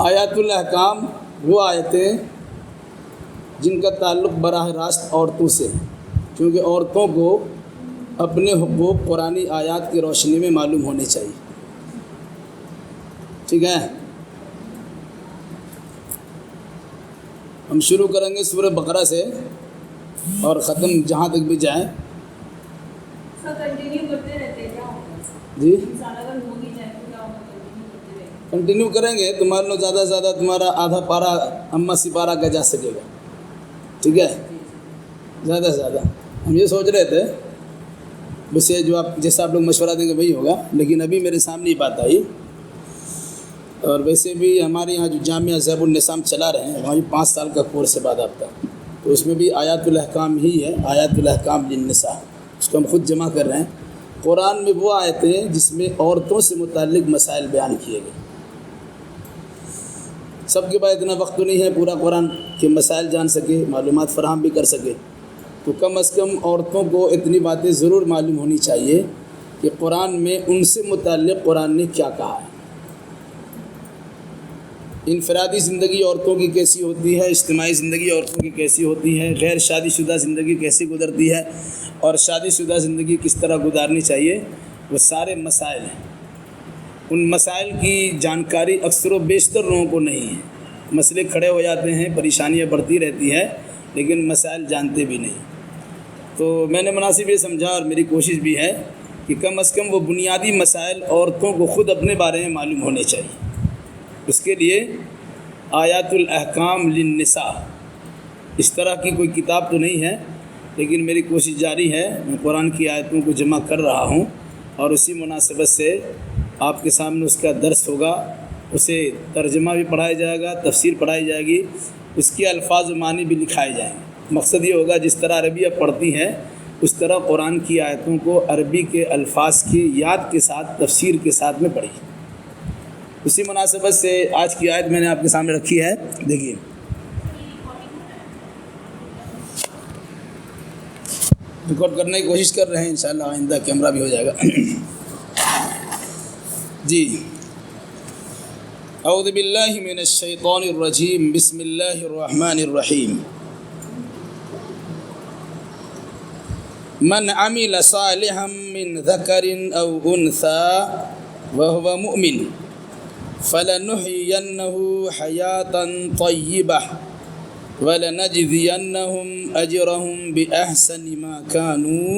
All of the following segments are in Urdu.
آیات الاحکام وہ آیتیں جن کا تعلق براہ راست عورتوں سے ہے، کیونکہ عورتوں کو اپنے حقوق قرآنی آیات کی روشنی میں معلوم ہونے چاہیے۔ ٹھیک ہے، ہم شروع کریں گے سورہ بقرہ سے اور ختم جہاں تک بھی جائیں۔ جی کنٹینیو کریں گے تو مان لو زیادہ سے زیادہ تمہارا آدھا پارا اما سپارہ کا جا سکے گا۔ ٹھیک ہے، زیادہ سے زیادہ ہم یہ سوچ رہے تھے، ویسے جو آپ جیسا آپ لوگ مشورہ دیں گے وہی ہوگا، لیکن ابھی میرے سامنے یہ بات آئی، اور ویسے بھی ہمارے یہاں جو جامعہ ذیب النسام چلا رہے ہیں وہاں بھی 5 سال کا کورس ہے باضابطہ، تو اس میں بھی آیات الاحکام ہی ہے، آیات الاحکام للنساء، اس کو ہم خود جمع کر رہے ہیں۔ قرآن میں وہ آیتیں ہیں جس میں عورتوں سے متعلق مسائل بیان کیے گئے۔ سب کے پاس اتنا وقت تو نہیں ہے پورا قرآن کے مسائل جان سکے، معلومات فراہم بھی کر سکے، تو کم از کم عورتوں کو اتنی باتیں ضرور معلوم ہونی چاہیے کہ قرآن میں ان سے متعلق قرآن نے کیا کہا ہے۔ انفرادی زندگی عورتوں کی کیسی ہوتی ہے، اجتماعی زندگی عورتوں کی کیسی ہوتی ہے، غیر شادی شدہ زندگی کیسی گزرتی ہے، اور شادی شدہ زندگی کس طرح گزارنی چاہیے، وہ سارے مسائل ہیں۔ ان مسائل کی جانکاری اکثر و بیشتر لوگوں کو نہیں ہے، مسئلے کھڑے ہو جاتے ہیں، پریشانیاں بڑھتی رہتی ہے، لیکن مسائل جانتے بھی نہیں۔ تو میں نے مناسب یہ سمجھا، اور میری کوشش بھی ہے کہ کم از کم وہ بنیادی مسائل عورتوں کو خود اپنے بارے میں معلوم ہونے چاہیے۔ اس کے لیے آیات الاحکام للنساء اس طرح کی کوئی کتاب تو نہیں ہے، لیکن میری کوشش جاری ہے، میں قرآن کی آیتوں کو جمع کر رہا ہوں، اور اسی مناسبت سے آپ کے سامنے اس کا درس ہوگا، اسے ترجمہ بھی پڑھایا جائے گا، تفسیر پڑھائی جائے گی، اس کے الفاظ و معنی بھی لکھائے جائیں گے۔ مقصد یہ ہوگا جس طرح عربی اب پڑھتی ہیں اس طرح قرآن کی آیتوں کو عربی کے الفاظ کی یاد کے ساتھ، تفسیر کے ساتھ میں پڑھی۔ اسی مناسبت سے آج کی آیت میں نے آپ کے سامنے رکھی ہے، دیکھیے۔ ریکارڈ کرنے کی کوشش کر رہے ہیں، انشاءاللہ آئندہ کیمرہ بھی ہو جائے گا۔ جی، اعوذ باللہ من الشیطان الرجیم، بسم اللہ الرحمن الرحیم۔ من عمل صالحا من ذکر او انثى وهو مؤمن فلنحيينه حياة طيبة ولنجزينهم أجرهم بأحسن ما كانوا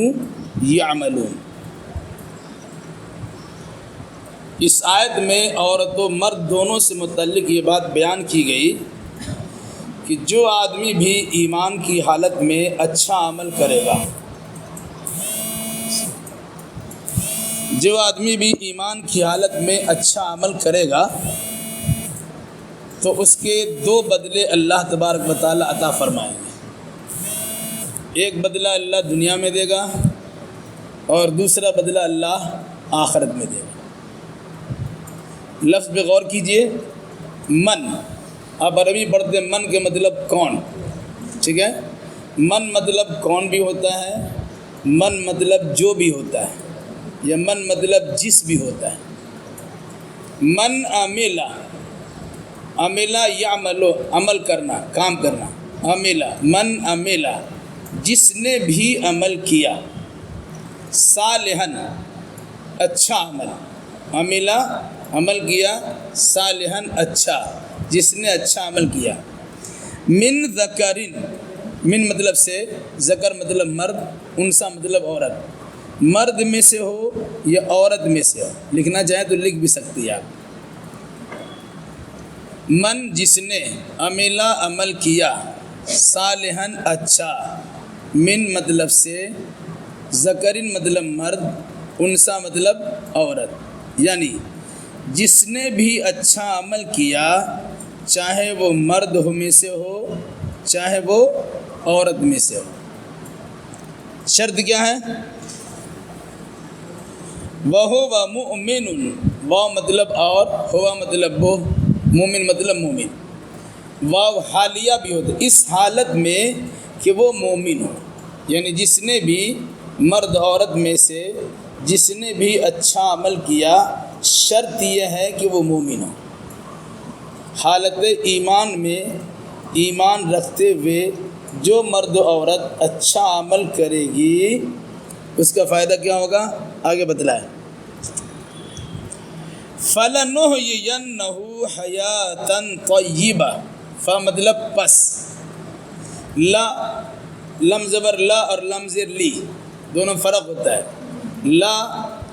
يعملون۔ اس آیت میں عورت و مرد دونوں سے متعلق یہ بات بیان کی گئی کہ جو آدمی بھی ایمان کی حالت میں اچھا عمل کرے گا، جو آدمی بھی ایمان کی حالت میں اچھا عمل کرے گا تو اس کے 2 بدلے اللہ تبارک و تعالی عطا فرمائیں گے۔ ایک بدلہ اللہ دنیا میں دے گا اور دوسرا بدلہ اللہ آخرت میں دے گا۔ لفظ پہ غور کیجئے، من، اب عربی پڑھتے من کے مطلب کون، ٹھیک ہے، من مطلب کون بھی ہوتا ہے، من مطلب جو بھی ہوتا ہے، یا من مطلب جس بھی ہوتا ہے۔ من عمل، عمل یعمل، عمل کرنا، کام کرنا، عمل، من عمل، جس نے بھی عمل کیا، صالحاً، اچھا عمل، عمل، عمل کیا، صالحاً، اچھا، جس نے اچھا عمل کیا، من ذکرن، من مطلب سے، ذکر مطلب مرد، انثیٰ مطلب عورت، مرد میں سے ہو یا عورت میں سے ہو، لکھنا چاہیں تو لکھ بھی سکتی ہے آپ۔ من جس نے، عمل عمل کیا، صالحاً اچھا، من مطلب سے، ذکرن مطلب مرد، انثیٰ مطلب عورت، یعنی جس نے بھی اچھا عمل کیا، چاہے وہ مرد میں سے ہو چاہے وہ عورت میں سے ہو۔ شرط کیا ہے؟ وَهُوَ مُؤْمِنٌ، واو مطلب اور، ہوا مطلب وہ، مومن مطلب مومن، واو حالیہ بھی ہوتا ہے، اس حالت میں کہ وہ مومن ہو، یعنی جس نے بھی مرد عورت میں سے جس نے بھی اچھا عمل کیا، شرط یہ ہے کہ وہ مومن ہو۔ حالت ایمان میں ایمان رکھتے ہوئے جو مرد و عورت اچھا عمل کرے گی اس کا فائدہ کیا ہوگا؟ آگے بتلائیں۔ فَلَنُحْيِيَنَّهُ حَيَاةً طَيِّبَةً، فا مطلب پس، لا لم زبر لا اور لم زیر لی دونوں فرق ہوتا ہے۔ لا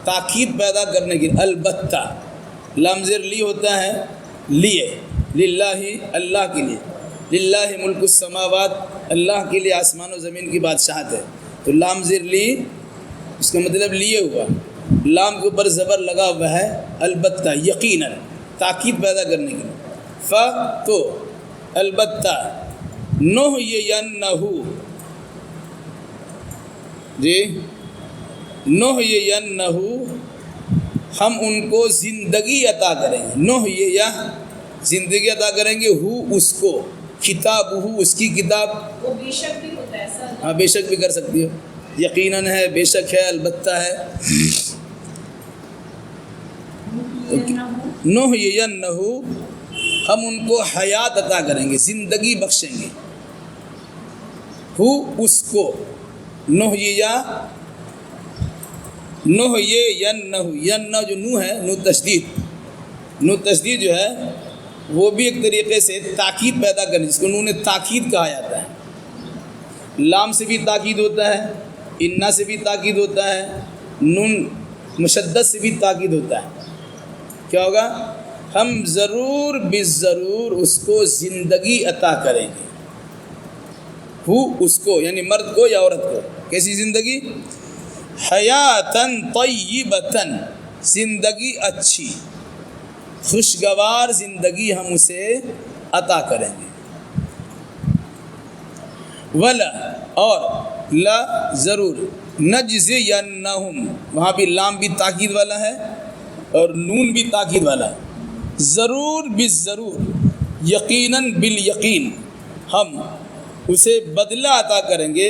تاکید پیدا کرنے کی، البتہ لم زیر لی ہوتا ہے لیے، للہ اللہ کے لیے، للہ ملک السماوات اللہ کے لیے آسمان و زمین کی بادشاہت ہے، تو لام زیر لی اس کا مطلب لیے ہوا، لام کے اوپر زبر لگا ہوا ہے، البتہ یقیناً تاکید پیدا کرنے کے لیے، فا تو البتہ، نحیینہ جی نحیینہ ہم ان کو زندگی عطا کریں گے، نحییہ زندگی عطا کریں گے، ہو اس کو، کتاب ہو اس کی کتاب، وہ بے شک بھی ہوتا ہے سر، ہاں بے شک بھی کر سکتی ہو، یقیناً ہے، بے شک ہے، البتہ ہے۔ نحیینہ ہم ان کو حیات عطا کریں گے، زندگی بخشیں گے، ہو اس کو، نحییہ نحیینہ، ینہ جو نو ہے، نو تشدید جو ہے وہ بھی ایک طریقے سے تاکید پیدا کرنے، جس کو نون تاکید کہا جاتا ہے۔ لام سے بھی تاکید ہوتا ہے، انا سے بھی تاکید ہوتا ہے، نون مشدد سے بھی تاکید ہوتا ہے۔ کیا ہوگا؟ ہم ضرور بالضرور اس کو زندگی عطا کریں گے، ہو اس کو یعنی مرد کو یا عورت کو، کیسی زندگی؟ حیاتاً طیبتاً، زندگی اچھی، خوشگوار زندگی ہم اسے عطا کریں گے۔ ولا اور لا ضرور، نجزینہم وہاں بھی لام بھی تاکید والا ہے اور نون بھی تاکید والا ہے، ضرور بالضرور، یقیناً بالیقین ہم اسے بدلہ عطا کریں گے،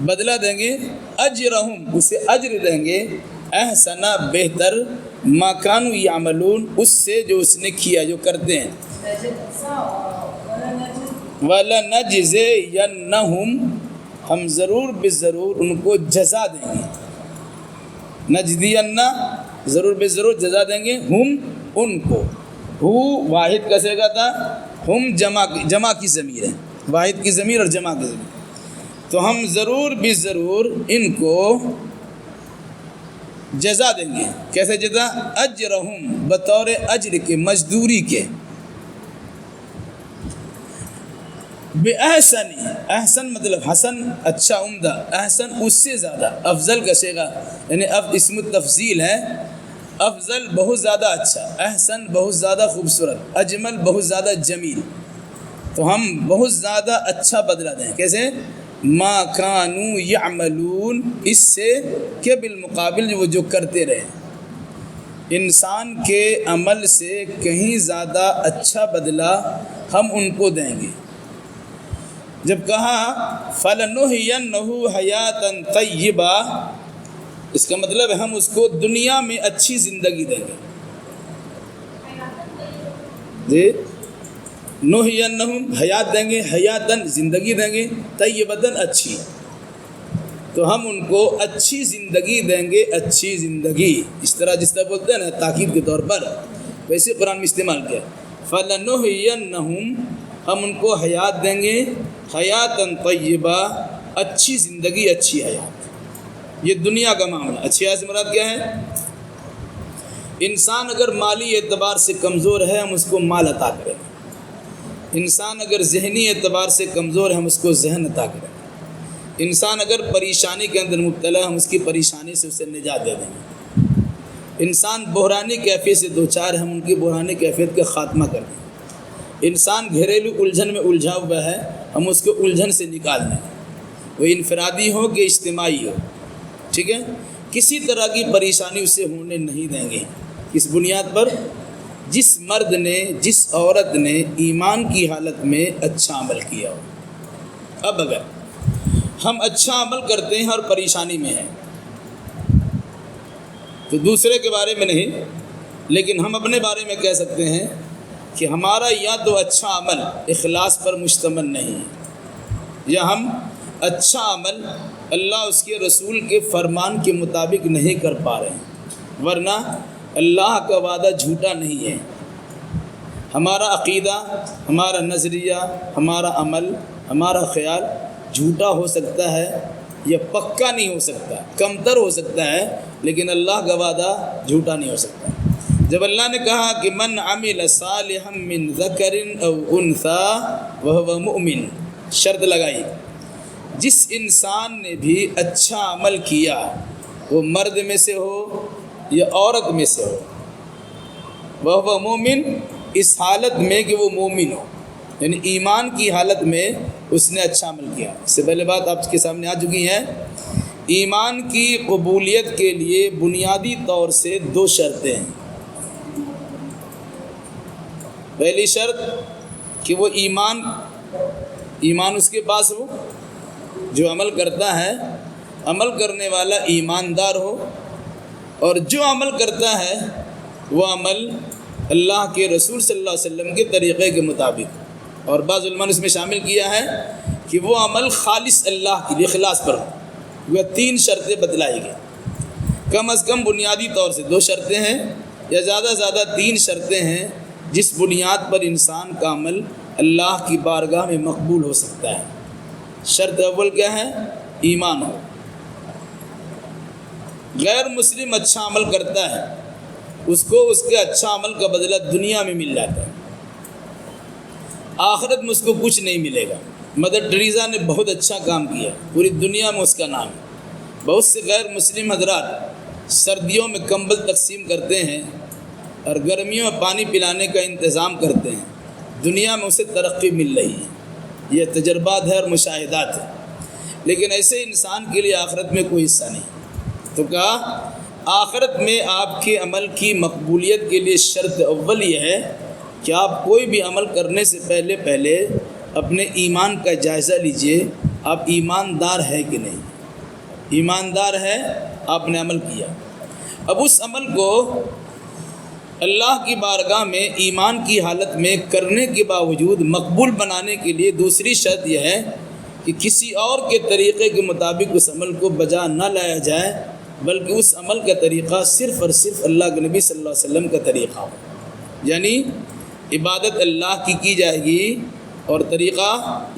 بدلہ دیں گے، اجرہم اسے اجر دیں گے، احسن بہتر، ما کانوا یعملون اس سے جو اس نے کیا جو کرتے ہیں، وَلَنَجْزِيَنَّهُمْ ہم ضرور بالضرور ان کو جزا دیں گے، نجزینہ ضرور بالضرور جزا دیں گے، ہم ان کو، ہو واحد کا صیغہ تھا، ہم جمع کی ضمیر ہے، واحد کی ضمیر اور جمع کی ضمیر، تو ہم ضرور بالضرور ان کو جزا دیں گے، کیسے جزا؟ اجرہم بطور اجر کے، مزدوری کے، بِأَحْسَنِ، احسن مطلب حسن اچھا عمدہ، احسن اس سے زیادہ، افضل کا صیغہ یعنی اب اسم تفضیل ہے، افضل بہت زیادہ اچھا، احسن بہت زیادہ خوبصورت، اجمل بہت زیادہ جمیل، تو ہم بہت زیادہ اچھا بدلہ دیں، کیسے؟ ما کانوا یعملون اس سے کہ بالمقابل وہ جو کرتے رہے، انسان کے عمل سے کہیں زیادہ اچھا بدلہ ہم ان کو دیں گے۔ جب کہا فَلَنُحْيِيَنَّهُ حَيَاةً طَيِّبَةً اس کا مطلب ہم اس کو دنیا میں اچھی زندگی دیں گے، جی نحیینہم حیات دیں گے، حیاتاً زندگی دیں گے، طیبتاً اچھی، تو ہم ان کو اچھی زندگی دیں گے، اچھی زندگی، اس طرح جس طرح بولتے ہیں نا تاکید کے طور پر، ویسے قرآن میں استعمال کیا، فَلَنُحْيِيَنَّهُمْ ہم ان کو حیات دیں گے، حیاتاً طیبہ اچھی زندگی، اچھی حیات، یہ دنیا کا معاملہ۔ اچھی حیات سے مراد کیا ہے؟ انسان اگر مالی اعتبار سے کمزور ہے ہم اس کو مال عطا کریں، انسان اگر ذہنی اعتبار سے کمزور ہے ہم اس کو ذہن عطا کریں، انسان اگر پریشانی کے اندر مبتلا ہے ہم اس کی پریشانی سے اسے نجات دے دیں گے، انسان بحرانی کیفیت سے دوچار ہے ہم ان کی بحرانی کیفیت کا خاتمہ کر دیں گے، انسان گھریلو الجھن میں الجھا ہوا ہے ہم اس کو الجھن سے نکال دیں گے، وہ انفرادی ہو کہ اجتماعی ہو، ٹھیک ہے، کسی طرح کی پریشانی اسے ہونے نہیں دیں گے، اس بنیاد پر جس مرد نے جس عورت نے ایمان کی حالت میں اچھا عمل کیا ہو۔ اب اگر ہم اچھا عمل کرتے ہیں اور پریشانی میں ہیں تو دوسرے کے بارے میں نہیں لیکن ہم اپنے بارے میں کہہ سکتے ہیں کہ ہمارا یا تو اچھا عمل اخلاص پر مشتمل نہیں ہے، یا ہم اچھا عمل اللہ اس کے رسول کے فرمان کے مطابق نہیں کر پا رہے ہیں، ورنہ اللہ کا وعدہ جھوٹا نہیں ہے۔ ہمارا عقیدہ، ہمارا نظریہ، ہمارا عمل، ہمارا خیال جھوٹا ہو سکتا ہے یا پکا نہیں ہو سکتا، کمتر ہو سکتا ہے، لیکن اللہ کا وعدہ جھوٹا نہیں ہو سکتا۔ جب اللہ نے کہا کہ من عمل صالحا من ذکر او انثی وهو مؤمن، شرط لگائی، جس انسان نے بھی اچھا عمل کیا، وہ مرد میں سے ہو یا عورت میں سے ہو، وهو مومن، اس حالت میں کہ وہ مومن ہو، یعنی ایمان کی حالت میں اس نے اچھا عمل کیا۔ اس سے پہلے بات آپ کے سامنے آ چکی ہے، ایمان کی قبولیت کے لیے بنیادی طور سے 2 شرطیں ہیں۔ پہلی شرط کہ وہ ایمان اس کے پاس ہو، جو عمل کرتا ہے عمل کرنے والا ایماندار ہو، اور جو عمل کرتا ہے وہ عمل اللہ کے رسول صلی اللہ علیہ وسلم کے طریقے کے مطابق، اور بعض علماء نے اس میں شامل کیا ہے کہ وہ عمل خالص اللہ کے لیے اخلاص پر ہو۔ وہ 3 شرطیں بتلائی گئی، کم از کم بنیادی طور سے 2 شرطیں ہیں، یا زیادہ سے زیادہ 3 شرطیں ہیں جس بنیاد پر انسان کا عمل اللہ کی بارگاہ میں مقبول ہو سکتا ہے۔ شرط اول کیا ہے؟ ایمان ہو۔ غیر مسلم اچھا عمل کرتا ہے، اس کو اس کے اچھا عمل کا بدلہ دنیا میں مل جاتا ہے، آخرت میں اس کو کچھ نہیں ملے گا۔ مدر ٹریزا نے بہت اچھا کام کیا، پوری دنیا میں اس کا نام ہے۔ بہت سے غیر مسلم حضرات سردیوں میں کمبل تقسیم کرتے ہیں اور گرمیوں میں پانی پلانے کا انتظام کرتے ہیں، دنیا میں اسے ترقی مل رہی ہے۔ یہ تجربات ہے اور مشاہدات ہیں، لیکن ایسے انسان کے لیے آخرت میں کوئی حصہ نہیں۔ تو کہا آخرت میں آپ کے عمل کی مقبولیت کے لیے شرط اول یہ ہے کہ آپ کوئی بھی عمل کرنے سے پہلے اپنے ایمان کا جائزہ لیجئے، آپ ایماندار ہے کہ نہیں۔ ایماندار ہے، آپ نے عمل کیا، اب اس عمل کو اللہ کی بارگاہ میں ایمان کی حالت میں کرنے کے باوجود مقبول بنانے کے لیے دوسری شرط یہ ہے کہ کسی اور کے طریقے کے مطابق اس عمل کو بجا نہ لایا جائے، بلکہ اس عمل کا طریقہ صرف اور صرف اللہ کے نبی صلی اللہ علیہ وسلم کا طریقہ ہو، یعنی عبادت اللہ کی جائے گی اور طریقہ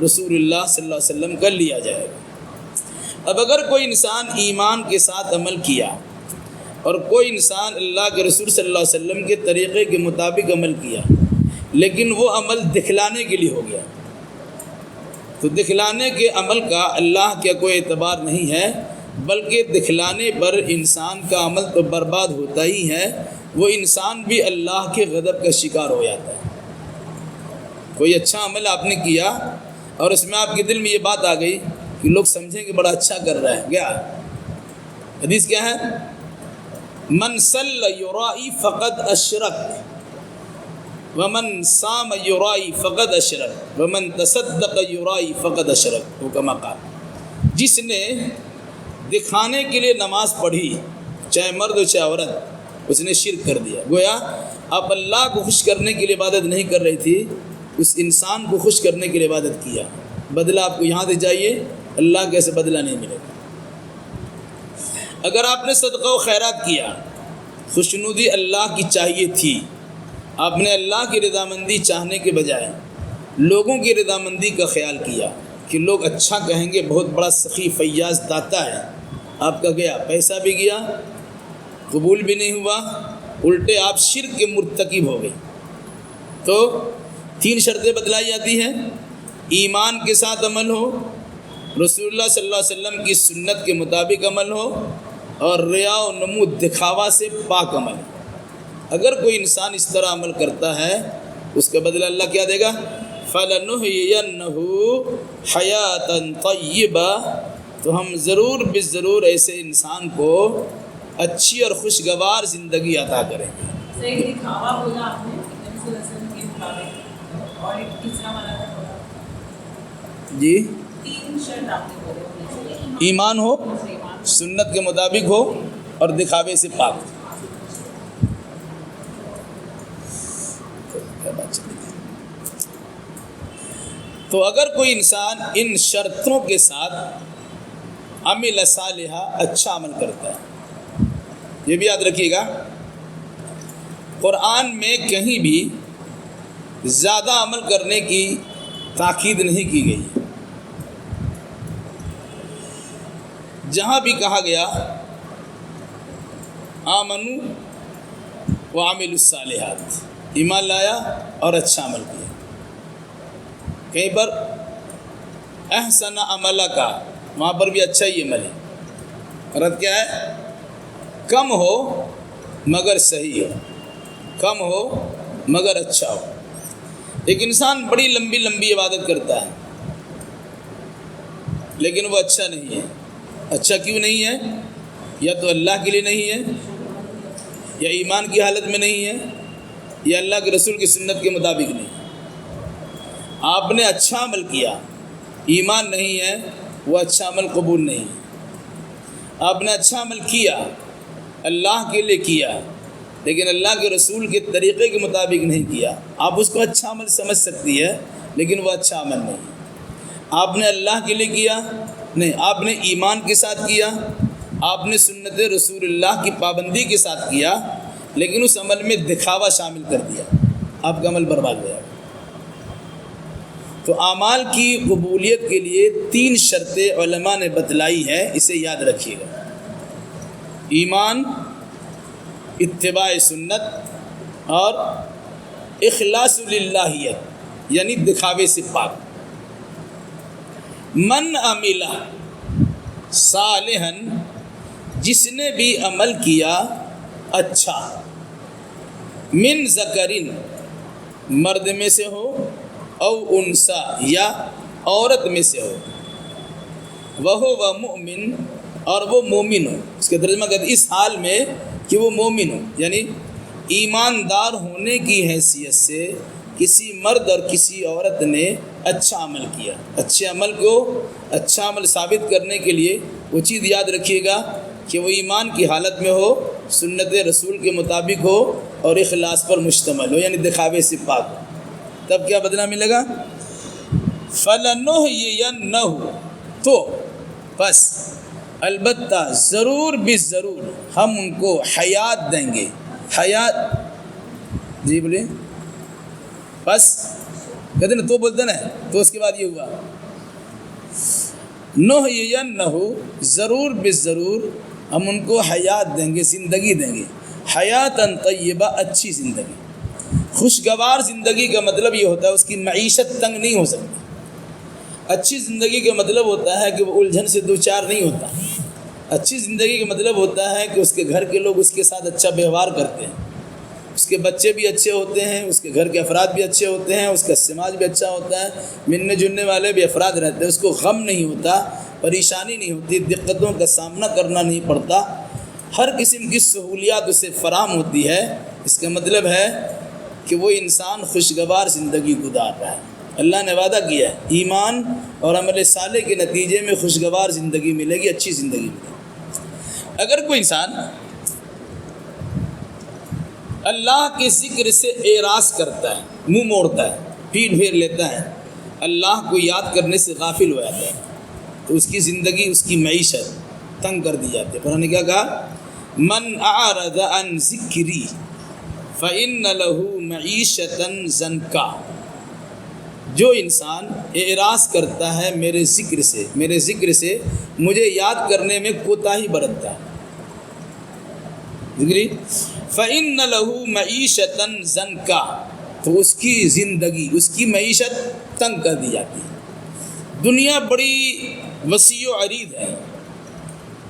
رسول اللہ صلی اللہ علیہ وسلم کا لیا جائے گا۔ اب اگر کوئی انسان ایمان کے ساتھ عمل کیا اور کوئی انسان اللہ کے رسول صلی اللہ علیہ وسلم کے طریقے کے مطابق عمل کیا، لیکن وہ عمل دکھلانے کے لیے ہو گیا، تو دکھلانے کے عمل کا اللہ کا کوئی اعتبار نہیں ہے، بلکہ دکھلانے پر انسان کا عمل تو برباد ہوتا ہی ہے، وہ انسان بھی اللہ کے غضب کا شکار ہو جاتا ہے۔ کوئی اچھا عمل آپ نے کیا اور اس میں آپ کے دل میں یہ بات آ گئی کہ لوگ سمجھیں کہ بڑا اچھا کر رہا ہے، کیا حدیث کیا ہے؟ من صلی یرائی فقد اشرک ومن صام یرائی فقد اشرک ومن تصدق یرائی فقد اشرک، وہ کما قال، جس نے دکھانے کے لیے نماز پڑھی، چاہے مرد ہو چاہے عورت، اس نے شرک کر دیا۔ گویا آپ اللہ کو خوش کرنے کے لیے عبادت نہیں کر رہی تھی، اس انسان کو خوش کرنے کے لیے عبادت کیا، بدلہ آپ کو یہاں سے چاہیے، اللہ کیسے بدلہ نہیں ملے گا۔ اگر آپ نے صدقہ و خیرات کیا، خوشنودی اللہ کی چاہیے تھی، آپ نے اللہ کی رضامندی چاہنے کے بجائے لوگوں کی رضامندی کا خیال کیا کہ لوگ اچھا کہیں گے، بہت بڑا سخی فیاض داتا ہے، آپ کا گیا، پیسہ بھی گیا، قبول بھی نہیں ہوا، الٹے آپ شرک کے مرتکب ہو گئے۔ تو 3 شرطیں بتلائی جاتی ہیں، ایمان کے ساتھ عمل ہو، رسول اللہ صلی اللہ علیہ وسلم کی سنت کے مطابق عمل ہو، اور ریا و نمود دکھاوا سے پاک عمل۔ اگر کوئی انسان اس طرح عمل کرتا ہے، اس کا بدلہ اللہ کیا دے گا؟ فَلَنُحْيِيَنَّهُ حَيَاةً طَيِّبَةً، تو ہم ضرور بالضرور ایسے انسان کو اچھی اور خوشگوار زندگی عطا کریں گے۔ صحیح دکھاوا بولا آپ نے نبی صلی اللہ علیہ وسلم کے مطابق، اور ایک تیسرا والا تھا جی، 3 شرط آپ نے بولے، ایمان ہو، سنت کے مطابق ہو، اور دکھاوے سے پاک۔ کیا بات چلی تھی؟ تو اگر کوئی انسان ان شرطوں کے ساتھ عمل صالحہ اچھا عمل کرتا ہے، یہ بھی یاد رکھیے گا، قرآن میں کہیں بھی زیادہ عمل کرنے کی تاکید نہیں کی گئی۔ جہاں بھی کہا گیا آمنو وعملوا الصالحات، ایمان لایا اور اچھا عمل کیا۔ کہیں پر احسن عملہ کا، وہاں پر بھی اچھا ہی عمل ہے۔ رد کیا ہے؟ کم ہو مگر صحیح ہو، کم ہو مگر اچھا ہو۔ ایک انسان بڑی لمبی لمبی عبادت کرتا ہے لیکن وہ اچھا نہیں ہے۔ اچھا کیوں نہیں ہے؟ یا تو اللہ کے لیے نہیں ہے، یا ایمان کی حالت میں نہیں ہے، یا اللہ کے رسول کی سنت کے مطابق نہیں۔ آپ نے اچھا عمل کیا، ایمان نہیں ہے، وہ اچھا عمل قبول نہیں ہے۔ آپ نے اچھا عمل کیا، اللہ کے لیے کیا، لیکن اللہ کے رسول کے طریقے کے مطابق نہیں کیا، آپ اس کو اچھا عمل سمجھ سکتی ہے لیکن وہ اچھا عمل نہیں۔ آپ نے اللہ کے لیے کیا نہیں، آپ نے ایمان کے ساتھ کیا، آپ نے سنت رسول اللہ کی پابندی کے ساتھ کیا، لیکن اس عمل میں دکھاوا شامل کر دیا، آپ کا عمل برباد ہو جائے گا۔ تو اعمال کی قبولیت کے لیے 3 شرطیں علماء نے بتلائی ہیں، اسے یاد رکھیے گا۔ ایمان، اتباع سنت، اور اخلاص للہیت یعنی دکھاوے سے پاک۔ من عمل صالحا، جس نے بھی عمل کیا اچھا، من ذکرن، مرد میں سے ہو، او انسا، یا عورت میں سے ہو، وہ مؤمن، اور وہ مومن ہو۔ اس کا ترجمہ کرتے ہیں اس حال میں کہ وہ مومن ہو، یعنی ایماندار ہونے کی حیثیت سے کسی مرد اور کسی عورت نے اچھا عمل کیا۔ اچھے عمل کو اچھا عمل ثابت کرنے کے لیے وہ چیز یاد رکھیے گا کہ وہ ایمان کی حالت میں ہو، سنت رسول کے مطابق ہو، اور اخلاص پر مشتمل ہو، یعنی دکھاوے سے پاک ہو۔ تب کیا بدلہ ملے گا؟ فَلَنُحْيِيَنَّهُ، تو بس البتہ ضرور بالضرور ہم ان کو حیات دیں گے۔ حیات، جی بولیے، بس کہتے نا تو بولتے نا، تو اس کے بعد یہ ہوا نُحْيِيَنَّهُ، ضرور بالضرور ہم ان کو حیات دیں گے، زندگی دیں گے۔ حیاتاً طیبہ، اچھی زندگی۔ خوشگوار زندگی کا مطلب یہ ہوتا ہے اس کی معیشت تنگ نہیں ہو سکتی۔ اچھی زندگی کا مطلب ہوتا ہے کہ وہ الجھن سے دوچار نہیں ہوتا۔ اچھی زندگی کا مطلب ہوتا ہے کہ اس کے گھر کے لوگ اس کے ساتھ اچھا ویوہار کرتے ہیں، اس کے بچے بھی اچھے ہوتے ہیں، اس کے گھر کے افراد بھی اچھے ہوتے ہیں، اس کا سماج بھی اچھا ہوتا ہے، ملنے جلنے والے بھی افراد رہتے ہیں، اس کو غم نہیں ہوتا، پریشانی نہیں ہوتی، دقتوں کا سامنا کرنا نہیں پڑتا، ہر قسم کی سہولیات اسے فراہم ہوتی ہے۔ اس کا مطلب ہے کہ وہ انسان خوشگوار زندگی گزار رہا ہے۔ اللہ نے وعدہ کیا ہے ایمان اور عمل صالح کے نتیجے میں خوشگوار زندگی ملے گی، اچھی زندگی ملے گی۔ اگر کوئی انسان اللہ کے ذکر سے اعراض کرتا ہے، منہ موڑتا ہے، پیٹ پھیر لیتا ہے، اللہ کو یاد کرنے سے غافل ہو جاتا ہے، تو اس کی زندگی، اس کی معیشت تنگ کر دی جاتی ہے۔ قرآن نے کیا کہا؟ من اعرض عن ذکری فإن له معیشة ضنکا، جو انسان اعراض کرتا ہے میرے ذکر سے مجھے یاد کرنے میں کوتاہی برتتا ہے، ذکری فإن له معیشة ضنکا، تو اس کی زندگی، اس کی معیشت تنگ کر دی جاتی ہے۔ دنیا بڑی وسیع و عریض ہے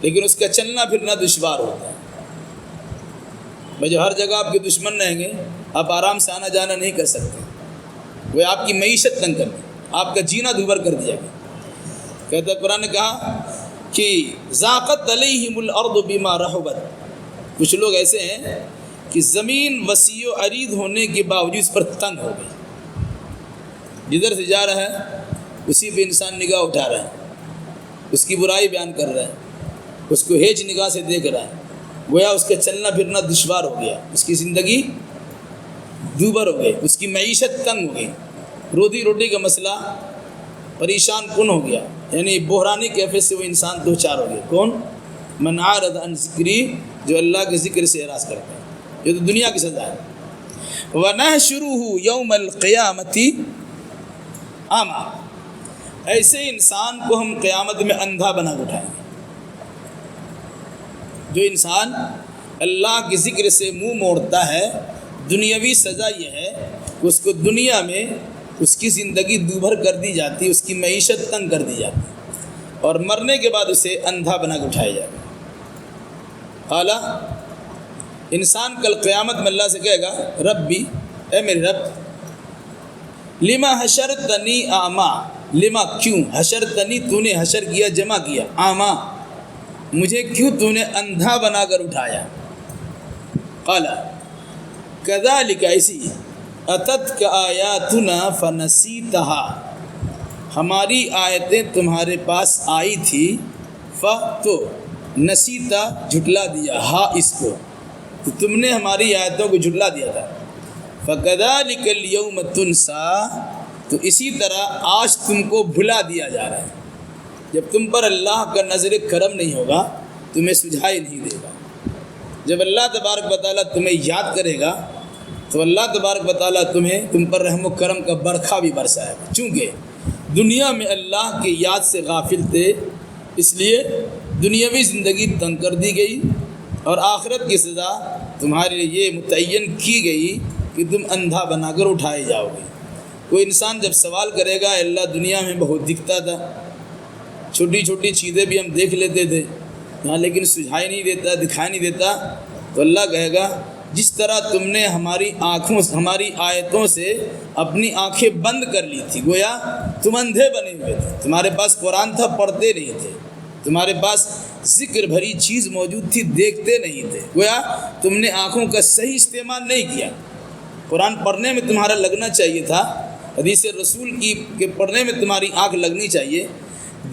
لیکن اس کا چلنا پھرنا دشوار ہوتا ہے۔ بھائی جو ہر جگہ آپ کے دشمن رہیں گے، آپ آرام سے آنا جانا نہیں کر سکتے، وہ آپ کی معیشت تنگ کر دے، آپ کا جینا دوبھر کر دیا گیا۔ کہتا ہے قرآن نے کہا کہ ضاقت علیہم الارض بما رحبت، کچھ لوگ ایسے ہیں کہ زمین وسیع و عریض ہونے کے باوجود اس پر تنگ ہو گئی، جدھر سے جا رہا ہے اسی پہ انسان نگاہ اٹھا رہا ہے، اس کی برائی بیان کر رہا ہے، اس کو ہیج نگاہ سے دیکھ رہا ہے، گویا اس کا چلنا پھرنا دشوار ہو گیا، اس کی زندگی دوبر ہو گئے، اس کی معیشت تنگ ہو گئی، روزی روٹی کا مسئلہ پریشان کن ہو گیا، یعنی بحرانی کیفیت سے وہ انسان دو چار ہو گیا۔ کون؟ من اعرض عن ذکری، جو اللہ کے ذکر سے اعراض کرتا ہے، یہ تو دنیا کی سزا ہے۔ وَنَحْشُرُهُ يَوْمَ الْقِيَامَةِ اعمى، ایسے انسان کو ہم قیامت میں اندھا بنا کے اٹھائیں گے۔ جو انسان اللہ کے ذکر سے منہ موڑتا ہے، دنیاوی سزا یہ ہے کہ اس کو دنیا میں اس کی زندگی دوبھر کر دی جاتی، اس کی معیشت تنگ کر دی جاتی، اور مرنے کے بعد اسے اندھا بنا کے اٹھایا جائے گا۔ اعلیٰ انسان کل قیامت میں اللہ سے کہے گا، ربی، اے میرے رب، لما حشرتنی اعمیٰ، لما کیوں، حشرتنی تو نے حشر کیا، جمع کیا، اعمیٰ مجھے کیوں تو نے اندھا بنا کر اٹھایا؟ قال کذالک، ایسی، اتتک آیاتنا فنسیتها، ہماری آیتیں تمہارے پاس آئی تھی، تو نسیتا جھٹلا دیا، ہا اس کو، تو تم نے ہماری آیتوں کو جھٹلا دیا تھا۔ فکذالک الیوم تنسیٰ، تو اسی طرح آج تم کو بھلا دیا جا رہا ہے۔ جب تم پر اللہ کا نظر کرم نہیں ہوگا، تمہیں سجھائی نہیں دے گا۔ جب اللہ تبارک و تعالیٰ تمہیں یاد کرے گا تو اللہ تبارک و تعالیٰ تم پر رحم و کرم کا برکھا بھی برسائے گا۔ چونکہ دنیا میں اللہ کی یاد سے غافل تھے، اس لیے دنیاوی زندگی تنگ کر دی گئی، اور آخرت کی سزا تمہارے لیے یہ متعین کی گئی کہ تم اندھا بنا کر اٹھائے جاؤ گے۔ کوئی انسان جب سوال کرے گا، اللہ دنیا میں بہت دکھتا تھا، چھوٹی چھوٹی چیزیں بھی ہم دیکھ لیتے تھے ہاں، لیکن سجھائی نہیں دیتا، دکھائی نہیں دیتا، تو اللہ کہے گا، جس طرح تم نے ہماری آیتوں سے اپنی آنکھیں بند کر لی تھی، گویا تم اندھے بنے ہوئے تھے، تمہارے پاس قرآن تھا، پڑھتے نہیں تھے، تمہارے پاس ذکر بھری چیز موجود تھی، دیکھتے نہیں تھے، گویا تم نے آنکھوں کا صحیح استعمال نہیں کیا۔ قرآن پڑھنے میں تمہارا لگنا چاہیے تھا، حدیث رسول کے پڑھنے میں تمہاری آنکھ لگنی چاہیے،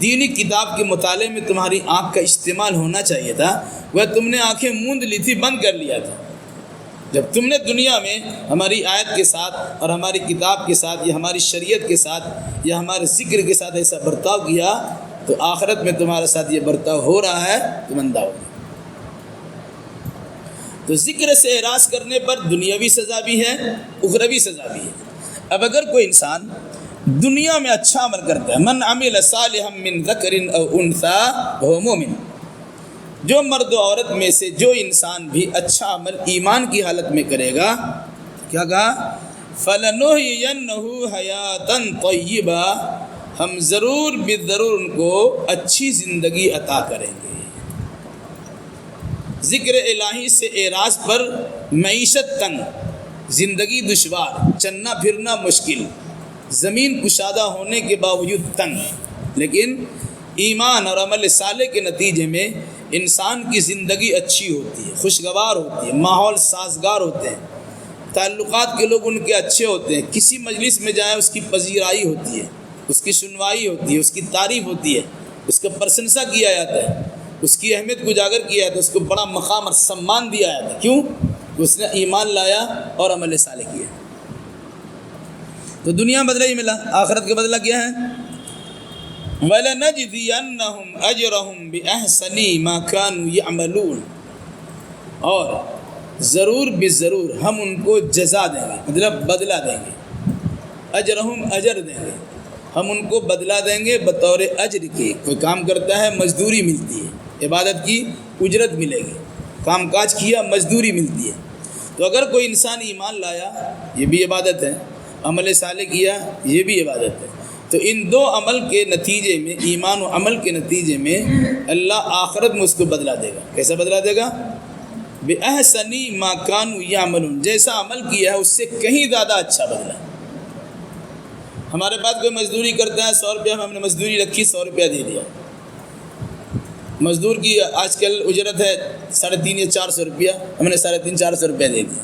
دینی کتاب کے مطالعے میں تمہاری آنکھ کا استعمال ہونا چاہیے تھا، وہ تم نے آنکھیں موند لی تھی، بند کر لیا تھا۔ جب تم نے دنیا میں ہماری آیت کے ساتھ اور ہماری کتاب کے ساتھ یا ہماری شریعت کے ساتھ یا ہمارے ذکر کے ساتھ ایسا برتاؤ کیا، تو آخرت میں تمہارے ساتھ یہ برتاؤ ہو رہا ہے، تم اندھا ہو گئے۔ تو ذکر سے اعراض کرنے پر دنیاوی سزا بھی ہے، اخروی سزا بھی ہے۔ اب اگر کوئی انسان دنیا میں اچھا عمل کرتا ہے، من عمل صالحا من ذکر او انثی وهو مؤمن، جو مرد و عورت میں سے جو انسان بھی اچھا عمل ایمان کی حالت میں کرے گا، کیا کہا؟ فَلَنُحْيِيَنَّهُ حَيَاةً طَيِّبَةً، ہم ضرور بالضرور ان کو اچھی زندگی عطا کریں گے۔ ذکر الہی سے اعراض پر معیشت تنگ، زندگی دشوار، چلنا پھرنا مشکل، زمین کشادہ ہونے کے باوجود تنگ، لیکن ایمان اور عمل صالح کے نتیجے میں انسان کی زندگی اچھی ہوتی ہے، خوشگوار ہوتی ہے، ماحول سازگار ہوتے ہیں، تعلقات کے لوگ ان کے اچھے ہوتے ہیں، کسی مجلس میں جائیں اس کی پذیرائی ہوتی ہے، اس کی سنوائی ہوتی ہے، اس کی تعریف ہوتی ہے، اس کا پرشنسا کیا جاتا ہے، اس کی اہمیت کو اجاگر کیا جاتا ہے، اس کو بڑا مقام اور سمان دیا جاتا ہے۔ کیوں؟ اس نے ایمان لایا اور عمل صالح کیا۔ تو دنیا بدلہ ہی ملا، آخرت کا بدلہ کیا ہے؟ وَلَنَجْزِيَنَّهُمْ أَجْرَهُمْ بِأَحْسَنِ مَا كَانُوا يَعْمَلُونَ، اور ضرور بضرور ہم ان کو جزا دیں گے، مطلب بدلہ دیں گے، اجرہم اجر دیں گے، ہم ان کو بدلہ دیں گے بطور اجر کے۔ کوئی کام کرتا ہے مزدوری ملتی ہے، عبادت کی اجرت ملے گی، کام کاج کیا مزدوری ملتی ہے۔ تو اگر کوئی انسان ایمان لایا، یہ بھی عبادت ہے، عمل صالح کیا، یہ بھی عبادت ہے، تو ان دو عمل کے نتیجے میں، ایمان و عمل کے نتیجے میں اللہ آخرت میں اس کو بدلہ دے گا۔ کیسا بدلہ دے گا؟ بِأَحْسَنِ مَا كَانُوا يَعْمَلُونَ، جیسا عمل کیا ہے اس سے کہیں زیادہ اچھا بدلہ۔ ہمارے پاس کوئی مزدوری کرتا ہے، 100 روپیہ ہم نے مزدوری رکھی، 100 روپیہ دے دیا۔ مزدور کی آج کل اجرت ہے 350 یا 400 روپیہ، ہم نے 350 400 روپیہ دے دیا۔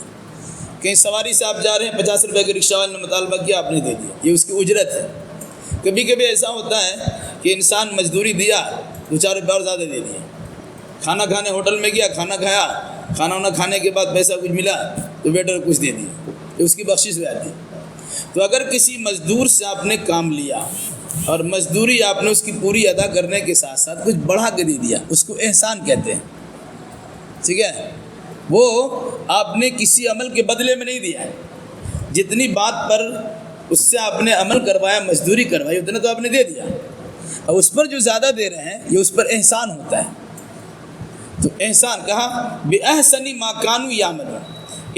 کہیں سواری سے آپ جا رہے ہیں، 50 روپے کے رکشہ والے نے مطالبہ کیا، آپ نے دے دیا، یہ اس کی اجرت ہے۔ کبھی کبھی ایسا ہوتا ہے کہ انسان مزدوری دیا، 2-4 روپے اور زیادہ دے دیا، کھانا کھانے ہوٹل میں گیا، کھانا کھایا، کھانا وانا کھانے کے بعد پیسہ کچھ ملا تو ویٹر کچھ دے دیا، کہ اس کی بخشش ہو جاتی ہے۔ تو اگر کسی مزدور سے آپ نے کام لیا اور مزدوری آپ نے اس کی پوری ادا کرنے کے ساتھ ساتھ کچھ بڑھا کے دے دیا، اس کو احسان کہتے ہیں، ٹھیک ہے؟ وہ آپ نے کسی عمل کے بدلے میں نہیں دیا ہے، جتنی بات پر اس سے آپ نے عمل کروایا، مزدوری کروائی، اتنا تو آپ نے دے دیا، اور اس پر جو زیادہ دے رہے ہیں یہ اس پر احسان ہوتا ہے۔ تو احسان کہا بِأَحْسَنِ مَا كَانُوا يَعْمَلُونَ،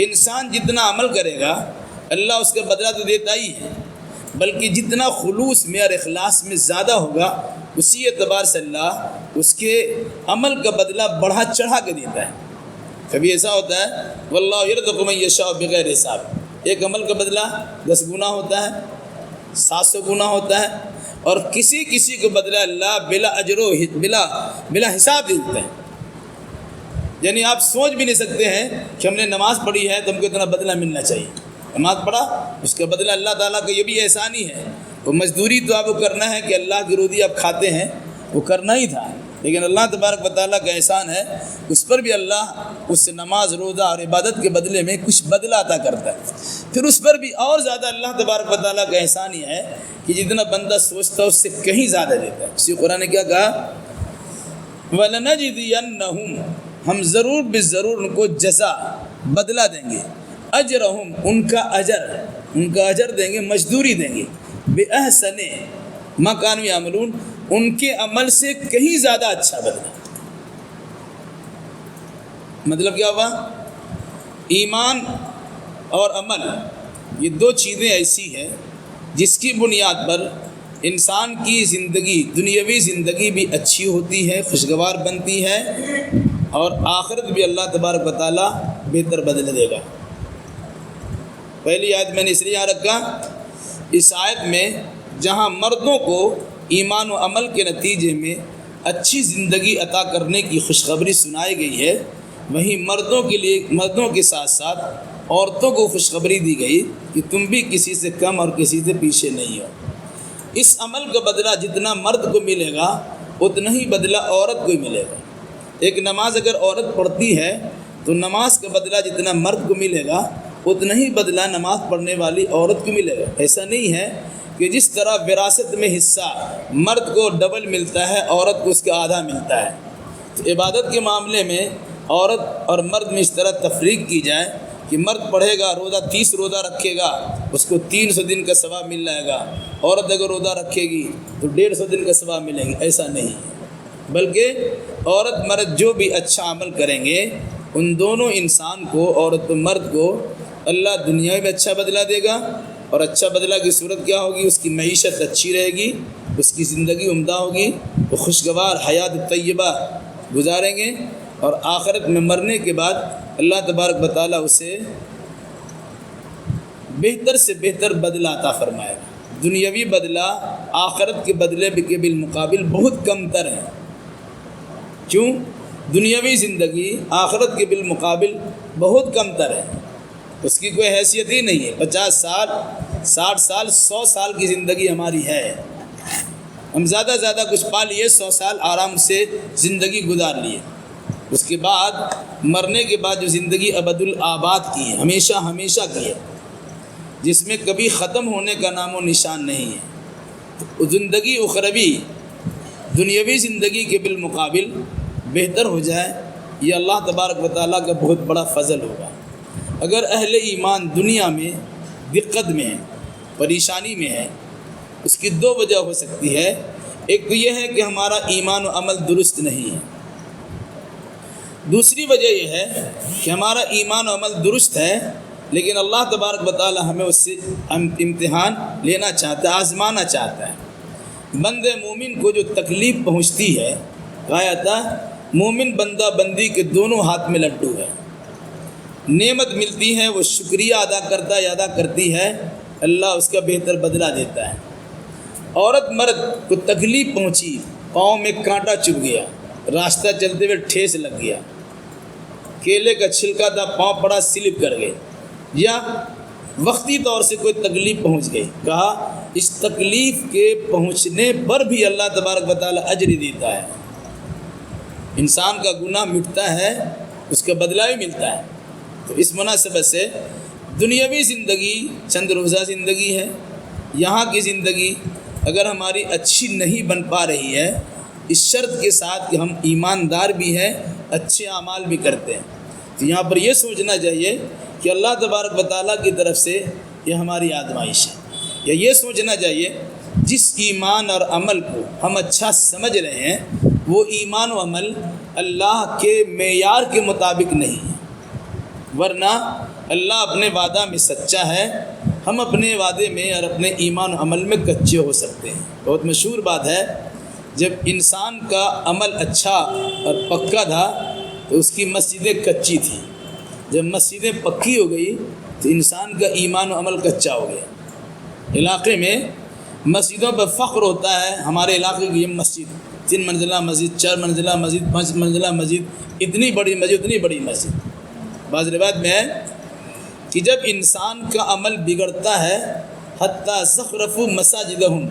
انسان جتنا عمل کرے گا اللہ اس کا بدلہ تو دیتا ہی ہے، بلکہ جتنا خلوص میں اور اخلاص میں زیادہ ہوگا اسی اعتبار سے اللہ اس کے عمل کا بدلہ بڑھا چڑھا کے دیتا ہے۔ کبھی ایسا ہوتا ہے واللہ یرزق من یشاء بغیر حساب، ایک عمل کا بدلہ 10 گنا ہوتا ہے، 700 گنا ہوتا ہے، اور کسی کو بدلہ اللہ بلا اجر و بلا حساب دیتا ہے۔ یعنی آپ سوچ بھی نہیں سکتے ہیں کہ ہم نے نماز پڑھی ہے تو ہم کو اتنا بدلہ ملنا چاہیے، نماز پڑھا اس کا بدلہ اللہ تعالیٰ کا یہ بھی احسان ہی ہے۔ وہ مزدوری تو آپ کو کرنا ہے کہ اللہ کی روزی آپ کھاتے ہیں، وہ کرنا ہی تھا، لیکن اللہ تبارک و تعالیٰ کا احسان ہے، اس پر بھی اللہ اس نماز روزہ اور عبادت کے بدلے میں کچھ بدلہ عطا کرتا ہے۔ پھر اس پر بھی اور زیادہ اللہ تبارک و تعالیٰ کا احسان یہ ہے کہ جتنا بندہ سوچتا ہے اس سے کہیں زیادہ دیتا ہے۔ اسی قرآن نے کیا کہا وَلَنَجْزِيَنَّهُمْ، ہم ضرور بضرور ان کو جزا بدلہ دیں گے، اجرہم ان کا اجر دیں گے، مزدوری دیں گے، بِأَحْسَنِ مَا كَانُوا يَعْمَلُونَ، ان کے عمل سے کہیں زیادہ اچھا بدلہ۔ مطلب کیا ہوا؟ ایمان اور عمل یہ دو چیزیں ایسی ہیں جس کی بنیاد پر انسان کی زندگی، دنیاوی زندگی بھی اچھی ہوتی ہے، خوشگوار بنتی ہے، اور آخرت بھی اللہ تبارک و تعالیٰ بہتر بدلہ دے گا۔ پہلی آیت میں نے اس لیے یہاں رکھا، اس آیت میں جہاں مردوں کو ایمان و عمل کے نتیجے میں اچھی زندگی عطا کرنے کی خوشخبری سنائی گئی ہے، وہیں مردوں کے ساتھ ساتھ عورتوں کو خوشخبری دی گئی کہ تم بھی کسی سے کم اور کسی سے پیچھے نہیں ہو۔ اس عمل کا بدلہ جتنا مرد کو ملے گا اتنا ہی بدلہ عورت کو ہی ملے گا۔ ایک نماز اگر عورت پڑھتی ہے تو نماز کا بدلہ جتنا مرد کو ملے گا اتنا ہی بدلہ نماز پڑھنے والی عورت کو ملے گا۔ ایسا نہیں ہے کہ جس طرح وراثت میں حصہ مرد کو ڈبل ملتا ہے عورت کو اس کا آدھا ملتا ہے، تو عبادت کے معاملے میں عورت اور مرد میں اس طرح تفریق کی جائے کہ مرد پڑھے گا روزہ 30 روزہ رکھے گا اس کو 300 دن کا ثواب مل جائے گا، عورت اگر روزہ رکھے گی تو 150 دن کا ثواب ملے گی۔ ایسا نہیں ہے، بلکہ عورت مرد جو بھی اچھا عمل کریں گے ان دونوں انسان کو، عورت و مرد کو، اللہ دنیا میں اچھا بدلہ دے گا، اور اچھا بدلہ کی صورت کیا ہوگی؟ اس کی معیشت اچھی رہے گی، اس کی زندگی عمدہ ہوگی، وہ خوشگوار حیات طیبہ گزاریں گے، اور آخرت میں مرنے کے بعد اللہ تبارک و تعالیٰ اسے بہتر سے بہتر بدلہ عطا فرمائے گا۔ دنیاوی بدلہ آخرت کے بدلے کے بالمقابل بہت کم تر ہے۔ کیوں؟ دنیاوی زندگی آخرت کے بالمقابل بہت کم تر ہے، اس کی کوئی حیثیت ہی نہیں ہے۔ 50 سال، 60 سال، 100 سال کی زندگی ہماری ہے، ہم زیادہ کچھ پا لیے، 100 سال آرام سے زندگی گزار لیے، اس کے بعد مرنے کے بعد جو زندگی ابد الآباد کی ہے، ہمیشہ کی ہے، جس میں کبھی ختم ہونے کا نام و نشان نہیں ہے، تو زندگی اخروی دنیاوی زندگی کے بالمقابل بہتر ہو جائے، یہ اللہ تبارک و تعالیٰ کا بہت بڑا فضل ہوگا۔ اگر اہل ایمان دنیا میں دقت میں ہے، پریشانی میں ہے، اس کی 2 وجہ ہو سکتی ہے۔ ایک تو یہ ہے کہ ہمارا ایمان و عمل درست نہیں ہے، دوسری وجہ یہ ہے کہ ہمارا ایمان و عمل درست ہے لیکن اللہ تبارک و تعالی ہمیں اس سے امتحان لینا چاہتا ہے، آزمانا چاہتا ہے۔ بندے مومن کو جو تکلیف پہنچتی ہے، کہا تھا مومن بندہ بندی کے دونوں ہاتھ میں لڈو ہے، نعمت ملتی ہے وہ شکریہ ادا کرتا ہے، ادا کرتی ہے، اللہ اس کا بہتر بدلہ دیتا ہے۔ عورت مرد کو تکلیف پہنچی، پاؤں میں کانٹا چبھ گیا، راستہ چلتے ہوئے ٹھیس لگ گیا، کیلے کا چھلکا تھا پاؤں پڑا سلپ کر گئے، یا وقتی طور سے کوئی تکلیف پہنچ گئی، کہا اس تکلیف کے پہنچنے پر بھی اللہ تبارک و تعالی اجر دیتا ہے۔ انسان کا گناہ مٹتا ہے، اس کا بدلہ بھی ملتا ہے۔ تو اس مناسبت سے دنیاوی زندگی چند روزہ زندگی ہے. یہاں کی زندگی اگر ہماری اچھی نہیں بن پا رہی ہے، اس شرط کے ساتھ کہ ہم ایماندار بھی ہیں، اچھے اعمال بھی کرتے ہیں، تو یہاں پر یہ سوچنا چاہیے کہ اللہ تبارک و تعالیٰ کی طرف سے یہ ہماری آزمائش ہے. یا یہ سوچنا چاہیے جس ایمان اور عمل کو ہم اچھا سمجھ رہے ہیں وہ ایمان و عمل اللہ کے معیار کے مطابق نہیں ہے، ورنہ اللہ اپنے وعدہ میں سچا ہے، ہم اپنے وعدے میں اور اپنے ایمان و عمل میں کچے ہو سکتے ہیں. بہت مشہور بات ہے، جب انسان کا عمل اچھا اور پکا تھا تو اس کی مسجدیں کچی تھیں. جب مسجدیں پکی ہو گئی تو انسان کا ایمان و عمل کچا ہو گیا. علاقے میں مسجدوں پر فخر ہوتا ہے، ہمارے علاقے کی یہ مسجد 3 منزلہ مسجد، 4 منزلہ مسجد، 5 منزلہ مسجد، اتنی بڑی مسجد، اتنی بڑی مسجد. بعض روایت میں ہے کہ جب انسان کا عمل بگڑتا ہے حتیٰ زخرفوا مساجدہم،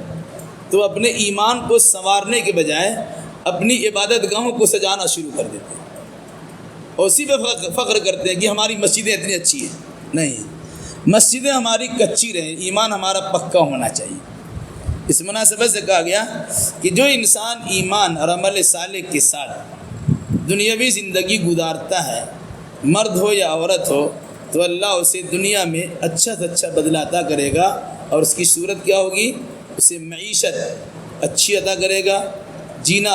تو اپنے ایمان کو سنوارنے کے بجائے اپنی عبادت گاہوں کو سجانا شروع کر دیتے ہیں اور اسی پہ فخر کرتے ہیں کہ ہماری مسجدیں اتنی اچھی ہیں. نہیں، مسجدیں ہماری کچی رہیں، ایمان ہمارا پکا ہونا چاہیے. اس مناسبت سے کہا گیا کہ جو انسان ایمان اور عمل صالح کے ساتھ دنیاوی زندگی گزارتا ہے، مرد ہو یا عورت ہو، تو اللہ اسے دنیا میں اچھا سے اچھا بدلہ عطا کرے گا. اور اس کی صورت کیا ہوگی؟ اسے معیشت اچھی عطا کرے گا، جینا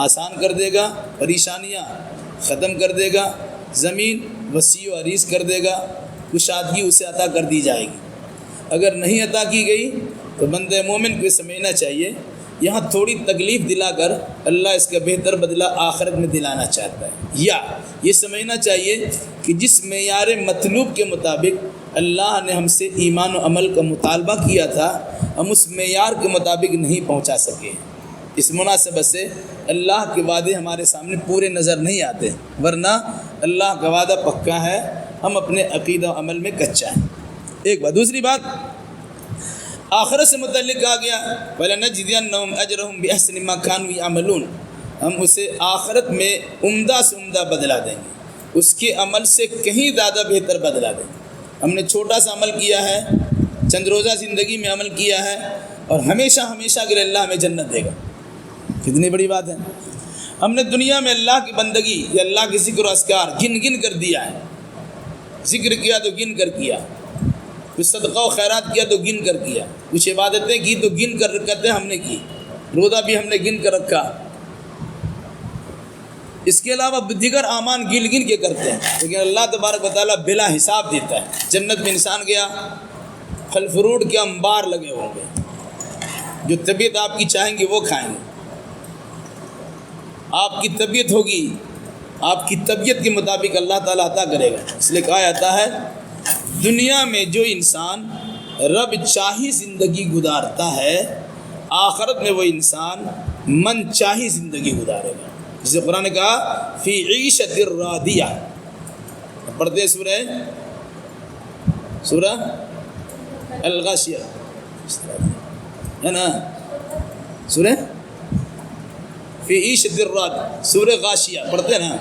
آسان کر دے گا، پریشانیاں ختم کر دے گا، زمین وسیع و عریض کر دے گا، کشادگی اسے عطا کر دی جائے گی. اگر نہیں عطا کی گئی تو بندہ مومن کو سمجھنا چاہیے یہاں تھوڑی تکلیف دلا کر اللہ اس کا بہتر بدلہ آخرت میں دلانا چاہتا ہے. یا یہ سمجھنا چاہیے کہ جس معیار مطلوب کے مطابق اللہ نے ہم سے ایمان و عمل کا مطالبہ کیا تھا، ہم اس معیار کے مطابق نہیں پہنچا سکے. اس مناسبت سے اللہ کے وعدے ہمارے سامنے پورے نظر نہیں آتے، ورنہ اللہ کا وعدہ پکا ہے، ہم اپنے عقیدہ و عمل میں کچا ہیں. ایک بات. دوسری بات آخرت سے متعلق کہا گیا وَلَنَجْزِيَنَّهُمْ أَجْرَهُمْ بِأَحْسَنِ مَا كَانُوا يَعْمَلُونَ، ہم اسے آخرت میں عمدہ سے عمدہ بدلہ دیں گے، اس کے عمل سے کہیں زیادہ بہتر بدلہ دیں گے. ہم نے چھوٹا سا عمل کیا ہے، چند روزہ زندگی میں عمل کیا ہے، اور ہمیشہ ہمیشہ کے لیے اللہ ہمیں جنت دے گا. کتنی بڑی بات ہے. ہم نے دنیا میں اللہ کی بندگی یا اللہ کے ذکر و اذکار گن گن کر دیا ہے، ذکر کیا تو گن کر کیا، کچھ صدقہ و خیرات کیا تو گن کر کیا، کچھ عبادتیں کی تو گن کر رکعتیں ہم نے کی، روزہ بھی ہم نے گن کر رکھا. اس کے علاوہ دیگر اعمال گن گن کے کرتے ہیں، لیکن اللہ تبارک و تعالیٰ بلا حساب دیتا ہے. جنت میں انسان گیا، پھل فروٹ کے انبار لگے ہوں گے، جو طبیعت آپ کی چاہیں گے وہ کھائیں گے. آپ کی طبیعت ہوگی، آپ کی طبیعت کے مطابق اللہ تعالیٰ عطا کرے گا. اس لیے کہا جاتا ہے دنیا میں جو انسان رب چاہی زندگی گزارتا ہے، آخرت میں وہ انسان من چاہی زندگی گزارے گا. جسے قرآن نے کہا فی عیشت راضیہ. پڑھتے سورہ الغاشیہ ہے نا، سورہ فی عیشت الراضیہ، سورہ غاشیہ پڑھتے نا،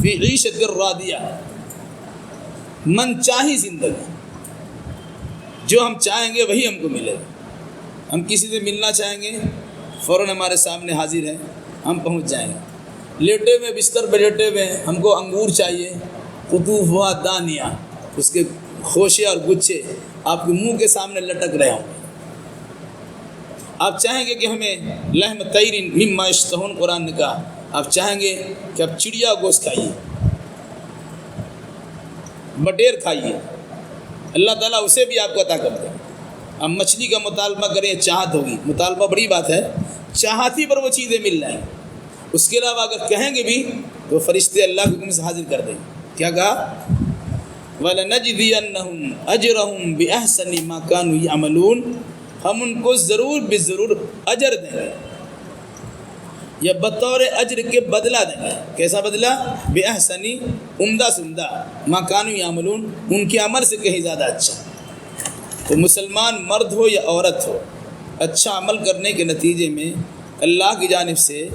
فی عیشت الراضیہ، من چاہی زندگی، جو ہم چاہیں گے وہی ہم کو ملے گا. ہم کسی سے ملنا چاہیں گے، فوراً ہمارے سامنے حاضر ہے، ہم پہنچ جائیں گے. لیٹے ہوئے بستر پہ لیٹے ہوئے ہم کو انگور چاہیے، قطوفہا دانیہ، اس کے خوشے اور گچھے آپ کے منہ کے سامنے لٹک رہے ہوں گے. آپ چاہیں گے کہ ہمیں لحم طیر مما یشتہون، قرآن نے کہا آپ چاہیں گے کہ آپ چڑیا گوشت کھائیے، بٹیر کھائیے، اللہ تعالیٰ اسے بھی آپ کو عطا کر دے. آپ مچھلی کا مطالبہ کریں، چاہت ہوگی، مطالبہ بڑی بات ہے، چاہتی پر وہ چیزیں مل جائیں. اس کے علاوہ اگر کہیں گے بھی تو فرشتے اللہ کے حکم سے حاضر کر دیں. کیا کہا؟ وَلَنَجْزِيَنَّهُمْ أَجْرَهُمْ بِأَحْسَنِ مَا كَانُوا يَعْمَلُونَ، ہم ان کو ضرور بضرور اجر دیں گے یا بطور اجر کے بدلہ دیں گے. کیسا بدلہ؟ بِأَحْسَنِ، عمدہ سے عمدہ، مَا كَانُوا يَعْمَلُونَ، ان کے عمل سے کہیں زیادہ اچھا. تو مسلمان مرد ہو یا عورت ہو، اچھا عمل کرنے کے نتیجے میں اللہ کی جانب سے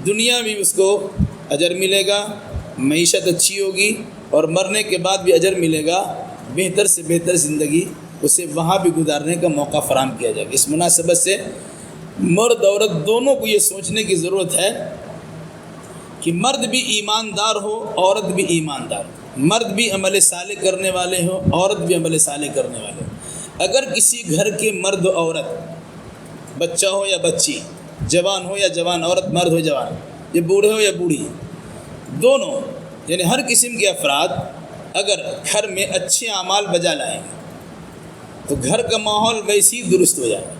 دنیا میں اس کو اجر ملے گا، معیشت اچھی ہوگی، اور مرنے کے بعد بھی اجر ملے گا. بہتر سے بہتر زندگی اسے وہاں بھی گزارنے کا موقع فراہم کیا جائے گا۔ اس مناسبت سے مرد عورت دونوں کو یہ سوچنے کی ضرورت ہے کہ مرد بھی ایماندار ہو، عورت بھی ایماندار ہو، مرد بھی عمل صالح کرنے والے ہو، عورت بھی عمل صالح کرنے والے ہو۔ اگر کسی گھر کے مرد و عورت، بچہ ہو یا بچی، جوان ہو یا جوان عورت، مرد ہو جوان، یہ بوڑھے ہو یا بوڑھی، دونوں یعنی ہر قسم کے افراد اگر گھر میں اچھے اعمال بجا لائیں گے تو گھر کا ماحول ویسے ہی درست ہو جائے گا۔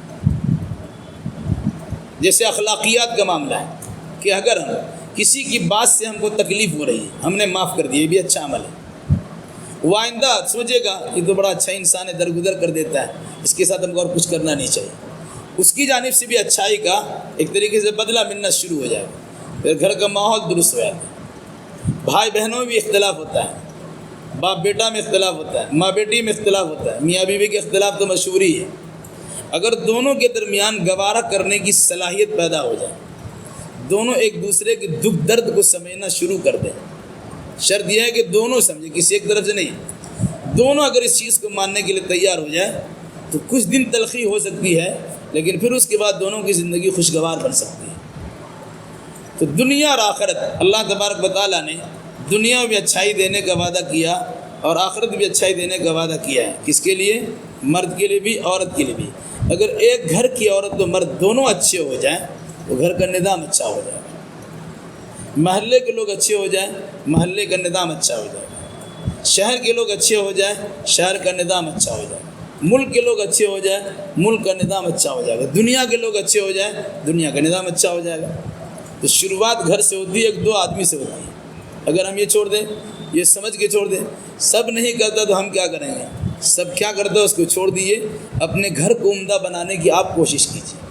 جیسے اخلاقیات کا معاملہ ہے کہ اگر ہم کسی کی بات سے ہم کو تکلیف ہو رہی ہے، ہم نے معاف کر دیا، یہ بھی اچھا عمل ہے۔ وہ آئندہ سوچے گا یہ تو بڑا اچھا انسان ہے، درگزر کر دیتا ہے، اس کے ساتھ ہم کو اور کچھ کرنا نہیں چاہیے۔ اس کی جانب سے بھی اچھائی کا ایک طریقے سے بدلہ ملنا شروع ہو جائے گا، پھر گھر کا ماحول درست ہو جاتا ہے۔ بھائی بہنوں میں بھی اختلاف ہوتا ہے، باپ بیٹا میں اختلاف ہوتا ہے، ماں بیٹی میں اختلاف ہوتا ہے، میاں بیوی کے اختلاف تو مشہور ہی ہے۔ اگر دونوں کے درمیان گوارہ کرنے کی صلاحیت پیدا ہو جائے، دونوں ایک دوسرے کے دکھ درد کو سمجھنا شروع کر دیں، شرط یہ ہے کہ دونوں سمجھیں، کسی ایک طرف سے نہیں، دونوں اگر اس چیز کو ماننے کے لیے تیار ہو جائے تو کچھ دن تلخی ہو سکتی ہے، لیکن پھر اس کے بعد دونوں کی زندگی خوشگوار بن سکتی ہے۔ تو دنیا اور آخرت، اللہ تبارک و تعالیٰ نے دنیا میں اچھائی دینے کا وعدہ کیا اور آخرت بھی اچھائی دینے کا وعدہ کیا ہے۔ کس کے لیے؟ مرد کے لیے بھی، عورت کے لیے بھی۔ اگر ایک گھر کی عورت و مرد دونوں اچھے ہو جائیں تو گھر کا نظام اچھا ہو جائے گا، محلے کے لوگ اچھے ہو جائیں، محلے کا نظام اچھا ہو جائے گا، شہر کے لوگ اچھے ہو جائیں، شہر کا نظام اچھا ہو جائے گا، ملک کے لوگ اچھے ہو جائیں، ملک کا نظام اچھا ہو جائے گا، دنیا کے لوگ اچھے ہو جائیں، دنیا کا نظام اچھا ہو جائے گا۔ تو شروعات گھر سے ہوتی ہے، ایک دو آدمی سے ہوتی ہے۔ اگر ہم یہ چھوڑ دیں، یہ سمجھ کے چھوڑ دیں سب نہیں کرتا تو ہم کیا کریں گے، سب کیا کرتا ہے اس کو چھوڑ دیجیے، اپنے گھر کو عمدہ بنانے کی آپ کوشش کیجیے۔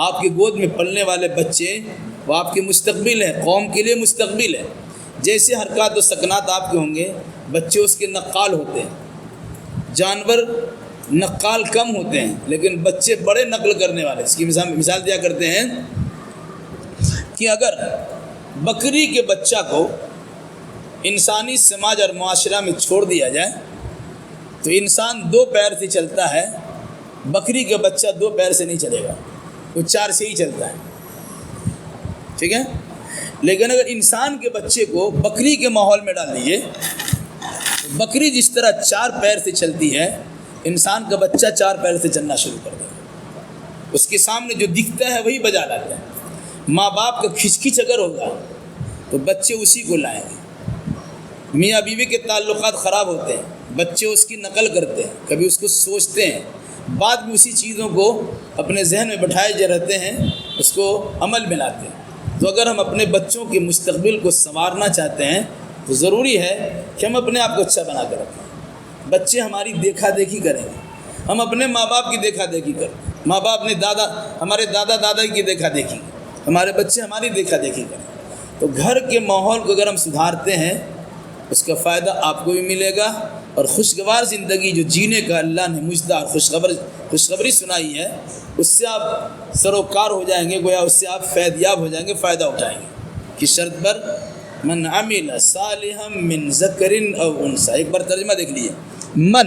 آپ کی گود میں پلنے والے بچے وہ آپ کے مستقبل ہیں، قوم کے لیے مستقبل ہے۔ جیسے حرکات و سکنات آپ کے ہوں گے، بچے اس کے نقال ہوتے ہیں۔ جانور نقال کم ہوتے ہیں لیکن بچے بڑے نقل کرنے والے۔ اس کی مثال دیا کرتے ہیں کہ اگر بکری کے بچہ کو انسانی سماج اور معاشرہ میں چھوڑ دیا جائے تو انسان دو پیر سے چلتا ہے، بکری کا بچہ دو پیر سے نہیں چلے گا، وہ چار سے ہی چلتا ہے، ٹھیک ہے۔ لیکن اگر انسان کے بچے کو بکری کے ماحول میں ڈال دیجیے، بکری جس طرح چار پیر سے چلتی ہے، انسان کا بچہ چار پیر سے چلنا شروع کر دے گا۔ اس کے سامنے جو دکھتا ہے وہی بجا لاتا ہے۔ ماں باپ کا کھچ کھچ اگر ہوگا تو بچے اسی کو لائیں گے۔ میاں بیوی کے تعلقات خراب ہوتے ہیں، بچے اس کی نقل کرتے ہیں، کبھی اس کو سوچتے ہیں، بعد میں اسی چیزوں کو اپنے ذہن میں بٹھائے جا رہتے ہیں، اس کو عمل میں لاتے ہیں۔ تو اگر ہم اپنے بچوں کے مستقبل کو سنوارنا چاہتے ہیں تو ضروری ہے کہ ہم اپنے آپ کو اچھا بنا کر رکھیں۔ بچے ہماری دیکھا دیکھی کریں گے، ہم اپنے ماں باپ کی دیکھا دیکھی کریں، ماں باپ نے ہمارے دادا دادا کی دیکھا دیکھی، ہمارے بچے ہماری دیکھا دیکھی کریں۔ تو گھر کے ماحول کو اگر ہم سدھارتے ہیں اس کا فائدہ آپ کو بھی ملے گا، اور خوشگوار زندگی جو جینے کا اللہ نے مجدہ اور خوشخبری سنائی ہے، اس سے آپ سروکار ہو جائیں گے، گویا اس سے آپ فیض یاب ہو جائیں گے، فائدہ اٹھائیں گے۔ کی شرط پر من عمل صالحا من ذکر او انثی، ایک بار ترجمہ دیکھ لیجیے، من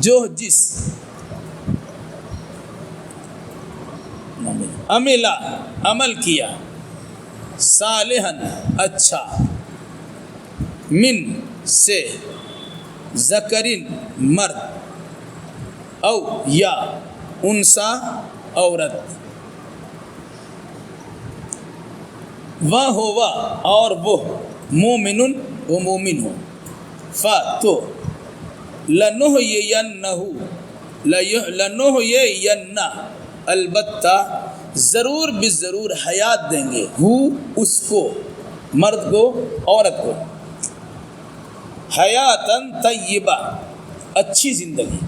جو جس، عمل عمل کیا، صالحا اچھا، من سے، ذکرن مرد، او یا انسا عورت، وہ ہوا اور وہ مومن و مومن ہو، تو لنحیینہ البتہ ضرور بضرور حیات دیں گے، ہو اس کو، مرد کو، عورت کو، حیاتاً طیبہ اچھی زندگی،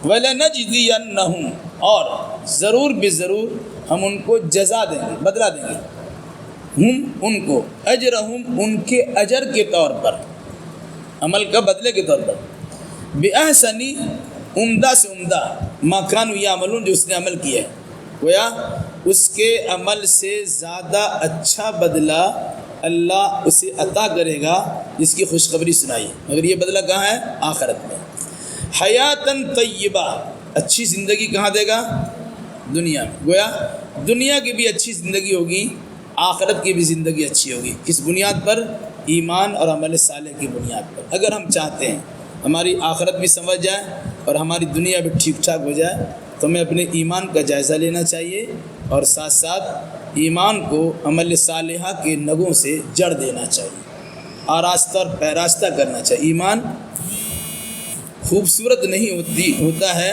وَلَنَجْزِيَنَّهُمْ اور ضرور بضرور ہم ان کو جزا دیں گے، بدلہ دیں گے، ہم ان کو، اجرہم ان کے اجر کے طور پر، عمل کا بدلے کے طور پر، بِأَحْسَنِ عمدہ سے عمدہ، مَا كَانُوا يَعْمَلُونَ جو اس نے عمل کیا ہے، گویا اس کے عمل سے زیادہ اچھا بدلہ اللہ اسے عطا کرے گا جس کی خوشخبری سنائی، مگر یہ بدلہ کہاں ہے؟ آخرت میں۔ حیاتاً طیبہ، اچھی زندگی کہاں دے گا؟ دنیا میں۔ گویا دنیا کی بھی اچھی زندگی ہوگی، آخرت کی بھی زندگی اچھی ہوگی۔ کس بنیاد پر؟ ایمان اور عمل صالح کی بنیاد پر۔ اگر ہم چاہتے ہیں ہماری آخرت بھی سنور جائے اور ہماری دنیا بھی ٹھیک ٹھاک ہو جائے تو ہمیں اپنے ایمان کا جائزہ لینا چاہیے اور ساتھ ساتھ ایمان کو عمل صالحہ کے نگوں سے جڑ دینا چاہیے، آراستہ اور پیراستہ کرنا چاہیے۔ ایمان خوبصورت نہیں ہوتا ہے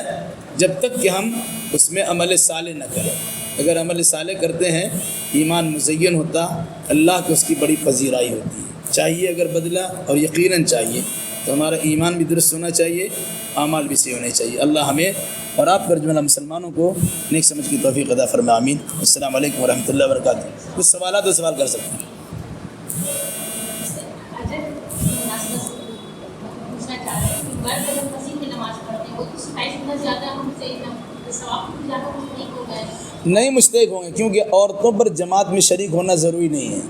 جب تک کہ ہم اس میں عمل صالح نہ کریں۔ اگر عمل صالح کرتے ہیں ایمان مزین ہوتا، اللہ کو اس کی بڑی پذیرائی ہوتی ہے۔ چاہیے اگر بدلہ، اور یقیناً چاہیے، تو ہمارا ایمان بھی درست ہونا چاہیے، اعمال بھی صحیح ہونے چاہیے۔ اللہ ہمیں اور آپ پر جملہ مسلمانوں کو نیک سمجھ کی توفیق عطا فرمائے، آمین۔ السلام علیکم ورحمۃ اللہ وبرکاتہ۔ کچھ سوالات تو سوال کر سکتے ہیں۔ نہیں مستحق ہوں گے، کیونکہ عورتوں پر جماعت میں شریک ہونا ضروری نہیں ہے۔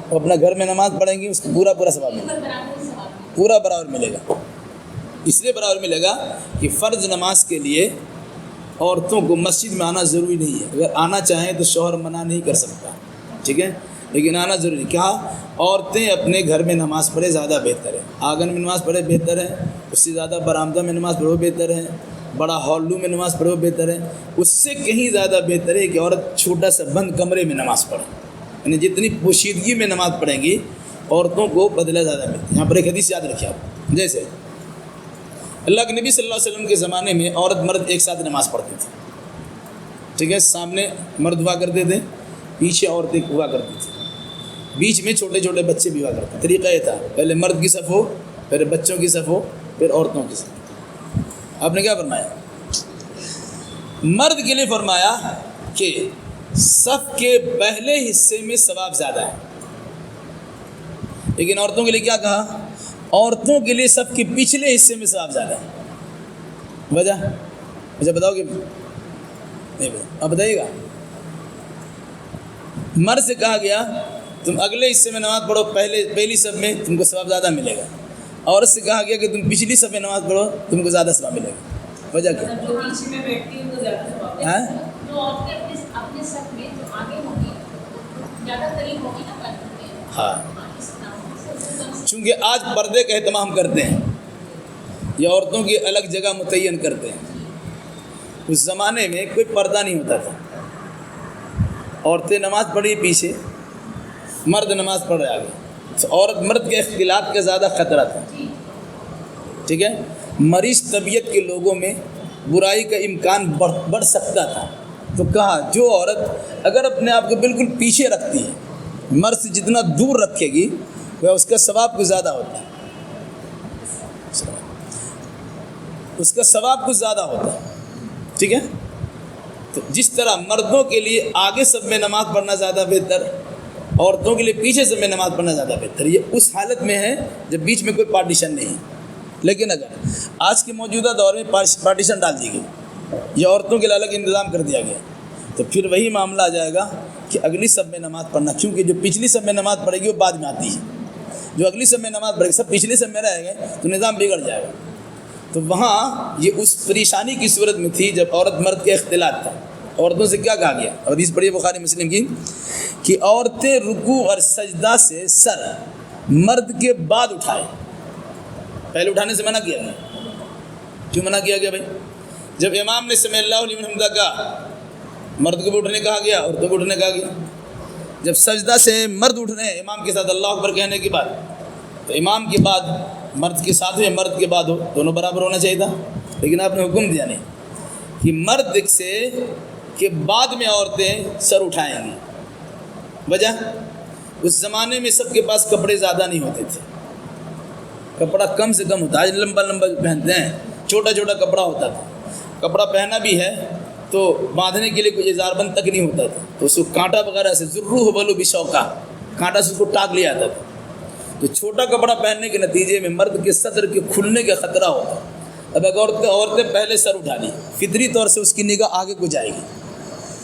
وہ اپنا گھر میں نماز پڑھیں گی، اس کو پورا ثواب ملے گا، پورا برابر ملے گا۔ اس لیے برابر ملے گا کہ فرض نماز کے لیے عورتوں کو مسجد میں آنا ضروری نہیں ہے۔ اگر آنا چاہیں تو شوہر منع نہیں کر سکتا، ٹھیک ہے، لیکن آنا ضروری ہے۔ کیا عورتیں اپنے گھر میں نماز پڑھے زیادہ بہتر ہے، آنگن میں نماز پڑھے بہتر ہے، اس سے زیادہ برآمدہ میں نماز پڑھو بہتر ہے، بڑا ہالو میں نماز پڑھو بہتر ہے، اس سے کہیں زیادہ بہتر ہے کہ عورت چھوٹا سا بند کمرے میں نماز پڑھے۔ یعنی جتنی پوشیدگی میں نماز پڑھیں گی عورتوں کو بدلہ زیادہ ملتا ہے۔ یہاں پر ایک حدیث یاد رکھیے آپ، جیسے اللہ کے نبی صلی اللہ علیہ وسلم کے زمانے میں عورت مرد ایک ساتھ نماز پڑھتے تھے، ٹھیک ہے، سامنے مرد ہوا کرتے تھے، پیچھے عورتیں ہوا کرتی تھیں، بیچ میں چھوٹے چھوٹے بچے بھی ہوا کرتے تھے۔ طریقہ یہ تھا، پہلے مرد کی صف ہو، پھر بچوں کی صف ہو، پھر عورتوں کی صف۔ آپ نے کیا فرمایا؟ مرد کے لیے فرمایا کہ صف کے پہلے حصے میں ثواب زیادہ ہے، لیکن عورتوں کے لیے کیا کہا؟ عورتوں کے لیے صف کے پچھلے حصے میں ثواب زیادہ ہے۔ وجہ بتاؤ گے؟ نہیں آپ بتائیے گا۔ مرد سے کہا گیا تم اگلے حصے میں نماز پڑھو، پہلی صف میں تم کو ثواب زیادہ ملے گا۔ عورت سے کہا گیا کہ تم پچھلی صف میں نماز پڑھو، تم کو زیادہ ثواب ملے گا۔ وجہ کیا؟ جو پیچھے میں بیٹھتی ہیں وہ زیادہ ثواب ہے، جو عورتیں اپنے صف میں جو آگے ہوں گی زیادہ قریب ہوگی نا پردے کے۔ ہاں، چونکہ آج پردے کا اہتمام کرتے ہیں یا عورتوں کی الگ جگہ متعین کرتے ہیں، اس زمانے میں کوئی پردہ نہیں ہوتا تھا، عورتیں نماز پڑھی پیچھے، مرد نماز پڑھ رہے آگے، تو عورت مرد کے اختلاط کا زیادہ خطرہ تھا، ٹھیک ہے۔ مریض طبیعت کے لوگوں میں برائی کا امکان بڑھ سکتا تھا، تو کہا جو عورت اگر اپنے آپ کو بالکل پیچھے رکھتی ہے، مرد سے جتنا دور رکھے گی وہ اس کا ثواب کچھ زیادہ ہوتا ہے، اس کا ثواب کچھ زیادہ ہوتا ہے، ٹھیک ہے۔ تو جس طرح مردوں کے لیے آگے سب میں نماز پڑھنا زیادہ بہتر، عورتوں کے لیے پیچھے سب میں نماز پڑھنا زیادہ بہتر، یہ اس حالت میں ہے جب بیچ میں کوئی پارٹیشن نہیں ہے۔ لیکن اگر آج کے موجودہ دور میں پارٹیشن ڈال دی گئی یا عورتوں کے لیے الگ انتظام کر دیا گیا، تو پھر وہی معاملہ آ جائے گا کہ اگلی سب میں نماز پڑھنا، کیونکہ جو پچھلی سب میں نماز پڑھے گی وہ بعد میں آتی ہے، جو اگلی سب میں نماز پڑھے گی، سب پچھلی سب میں رہ گئے تو نظام بگڑ جائے گا۔ تو وہاں یہ اس پریشانی کی صورت میں تھی جب عورت مرد کے اختلاط تھا۔ عورتوں سے کیا کہا گیا؟ حدیث پڑھیے بخاری مسلم کی، کہ عورتیں رکوع اور سجدہ سے سر مرد کے بعد اٹھائے، پہلے اٹھانے سے منع کیا گیا۔ کیوں منع کیا گیا بھائی؟ جب امام نے سمع اللہ لمن حمدہ کہا، مرد کو بھی اٹھنے کہا گیا، عورتوں کو اٹھنے کہا گیا۔ جب سجدہ سے مرد اٹھ رہے ہیں امام کے ساتھ اللہ اکبر کہنے کے بعد، تو امام کے بعد مرد کے ساتھ ہو یا مرد کے بعد ہو، دونوں برابر ہونا چاہیے تھا، لیکن آپ نے حکم دیا نہیں کہ مرد سے کے بعد میں عورتیں سر اٹھائیں گی۔ وجہ اس زمانے میں سب کے پاس کپڑے زیادہ نہیں ہوتے تھے، کپڑا کم سے کم ہوتا ہے، آج لمبا لمبا پہنتے ہیں، چھوٹا چھوٹا کپڑا ہوتا تھا، کپڑا پہنا بھی ہے تو باندھنے کے لیے کوئی اظہار بند تک نہیں ہوتا تھا، تو اس کو کانٹا وغیرہ سے ضرور بلو بشوکا کانٹا سے اس کو ٹاک لیا جاتا تھا۔ تو چھوٹا کپڑا پہننے کے نتیجے میں مرد کے صدر کے کھلنے کا خطرہ ہوتا۔ اب اگر عورتیں پہلے سر اٹھا لی، فطری طور سے اس کی نگاہ آگے کو جائے گی،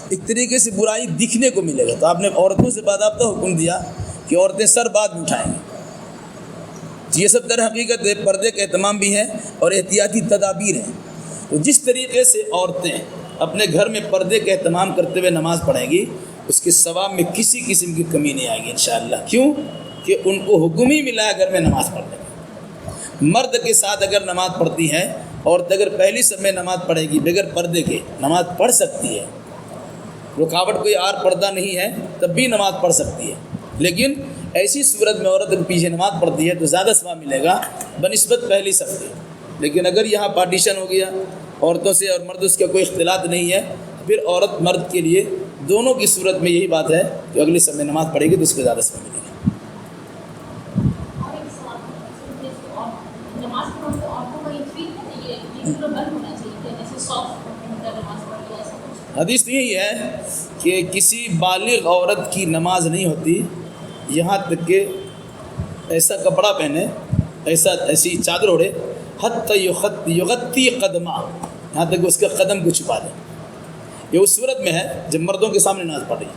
ایک طریقے سے برائی دکھنے کو ملے گا۔ تو آپ نے عورتوں سے باضابطہ حکم دیا کہ عورتیں سر بعد میں اٹھائیں گی. یہ سب در حقیقت پردے کا اہتمام بھی ہے اور احتیاطی تدابیر ہیں. تو جس طریقے سے عورتیں اپنے گھر میں پردے کا اہتمام کرتے ہوئے نماز پڑھیں گی اس کے ثواب میں کسی قسم کی کمی نہیں آئے گی انشاءاللہ. کیوں کہ ان کو حکم ہی ملا ہے گھر میں نماز پڑھنے کا. مرد کے ساتھ اگر نماز پڑھتی ہے، عورت اگر پہلی صف میں نماز پڑھے گی بغیر پردے کے نماز پڑھ سکتی ہے، رکاوٹ کوئی اور پردہ نہیں ہے تب بھی نماز پڑھ سکتی ہے. لیکن ایسی صورت میں عورت اگر پیچھے نماز پڑھتی ہے تو زیادہ ثواب ملے گا بنسبت پہلی صف کے. لیکن اگر یہاں پارٹیشن ہو گیا عورتوں سے اور مرد اس کا کوئی اختلاط نہیں ہے، پھر عورت مرد کے لیے دونوں کی صورت میں یہی بات ہے کہ اگلی صف میں نماز پڑھے گی تو اس کو زیادہ ثواب ملے گا. حدیث تو یہی ہے کہ کسی بالغ عورت کی نماز نہیں ہوتی یہاں تک کہ ایسا کپڑا پہنے، ایسی چادر اوڑھے، حتی یغطی قدمہ، یہاں تک کہ اس کے قدم کو چھپا دے. یہ اس صورت میں ہے جب مردوں کے سامنے نماز پڑھ رہی ہے.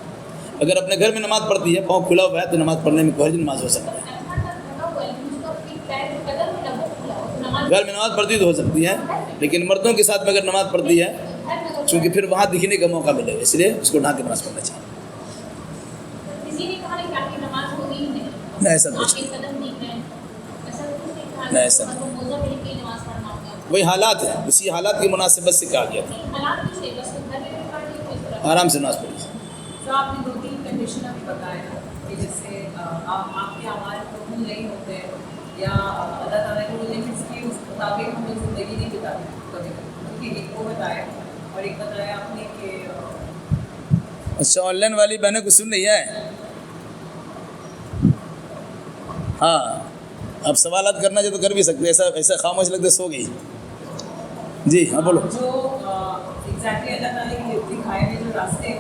اگر اپنے گھر میں نماز پڑھتی ہے پاؤں کھلا ہوا ہے تو نماز پڑھنے میں کوئی حرج نماز ہو سکتا ہے. گھر میں نماز پڑھتی تو ہو سکتی ہے، لیکن مردوں کے ساتھ میں اگر نماز پڑھتی ہے چونکہ پھر وہاں دکھنے کا موقع ملے گا، اس لیے اس کو ڈھانک کے نماز پڑھنا چاہیے. نہیں ایسا کچھ نہیں، ایسا وہی حالات ہیں، اسی حالات کی مناسبت سے کہا گیا تھا آرام سے نماز پڑھیے. تو آپ نے 2-3 کنڈیشن ابھی بتایا کہ جیسے آپ کے ہمارے قبول نہیں ہوتے یا اللہ تعالیٰ کے لمٹس کی اس مطابق ہم لوگ زندگی نہیں بتاتے کبھی کیونکہ ایک وہ بتایا اور ایک بتایا آپ نے کہ اچھا آن لائن والی بہنیں کو سن رہی ہے؟ ہاں اب سوالات کرنا چاہے تو کر بھی سکتے، ایسا خاموش لگتے سو گئی. جی ہاں بولو. جو ایگزیکٹلی اللہ تعالیٰ کے دکھائے ہوئے جو راستے ہیں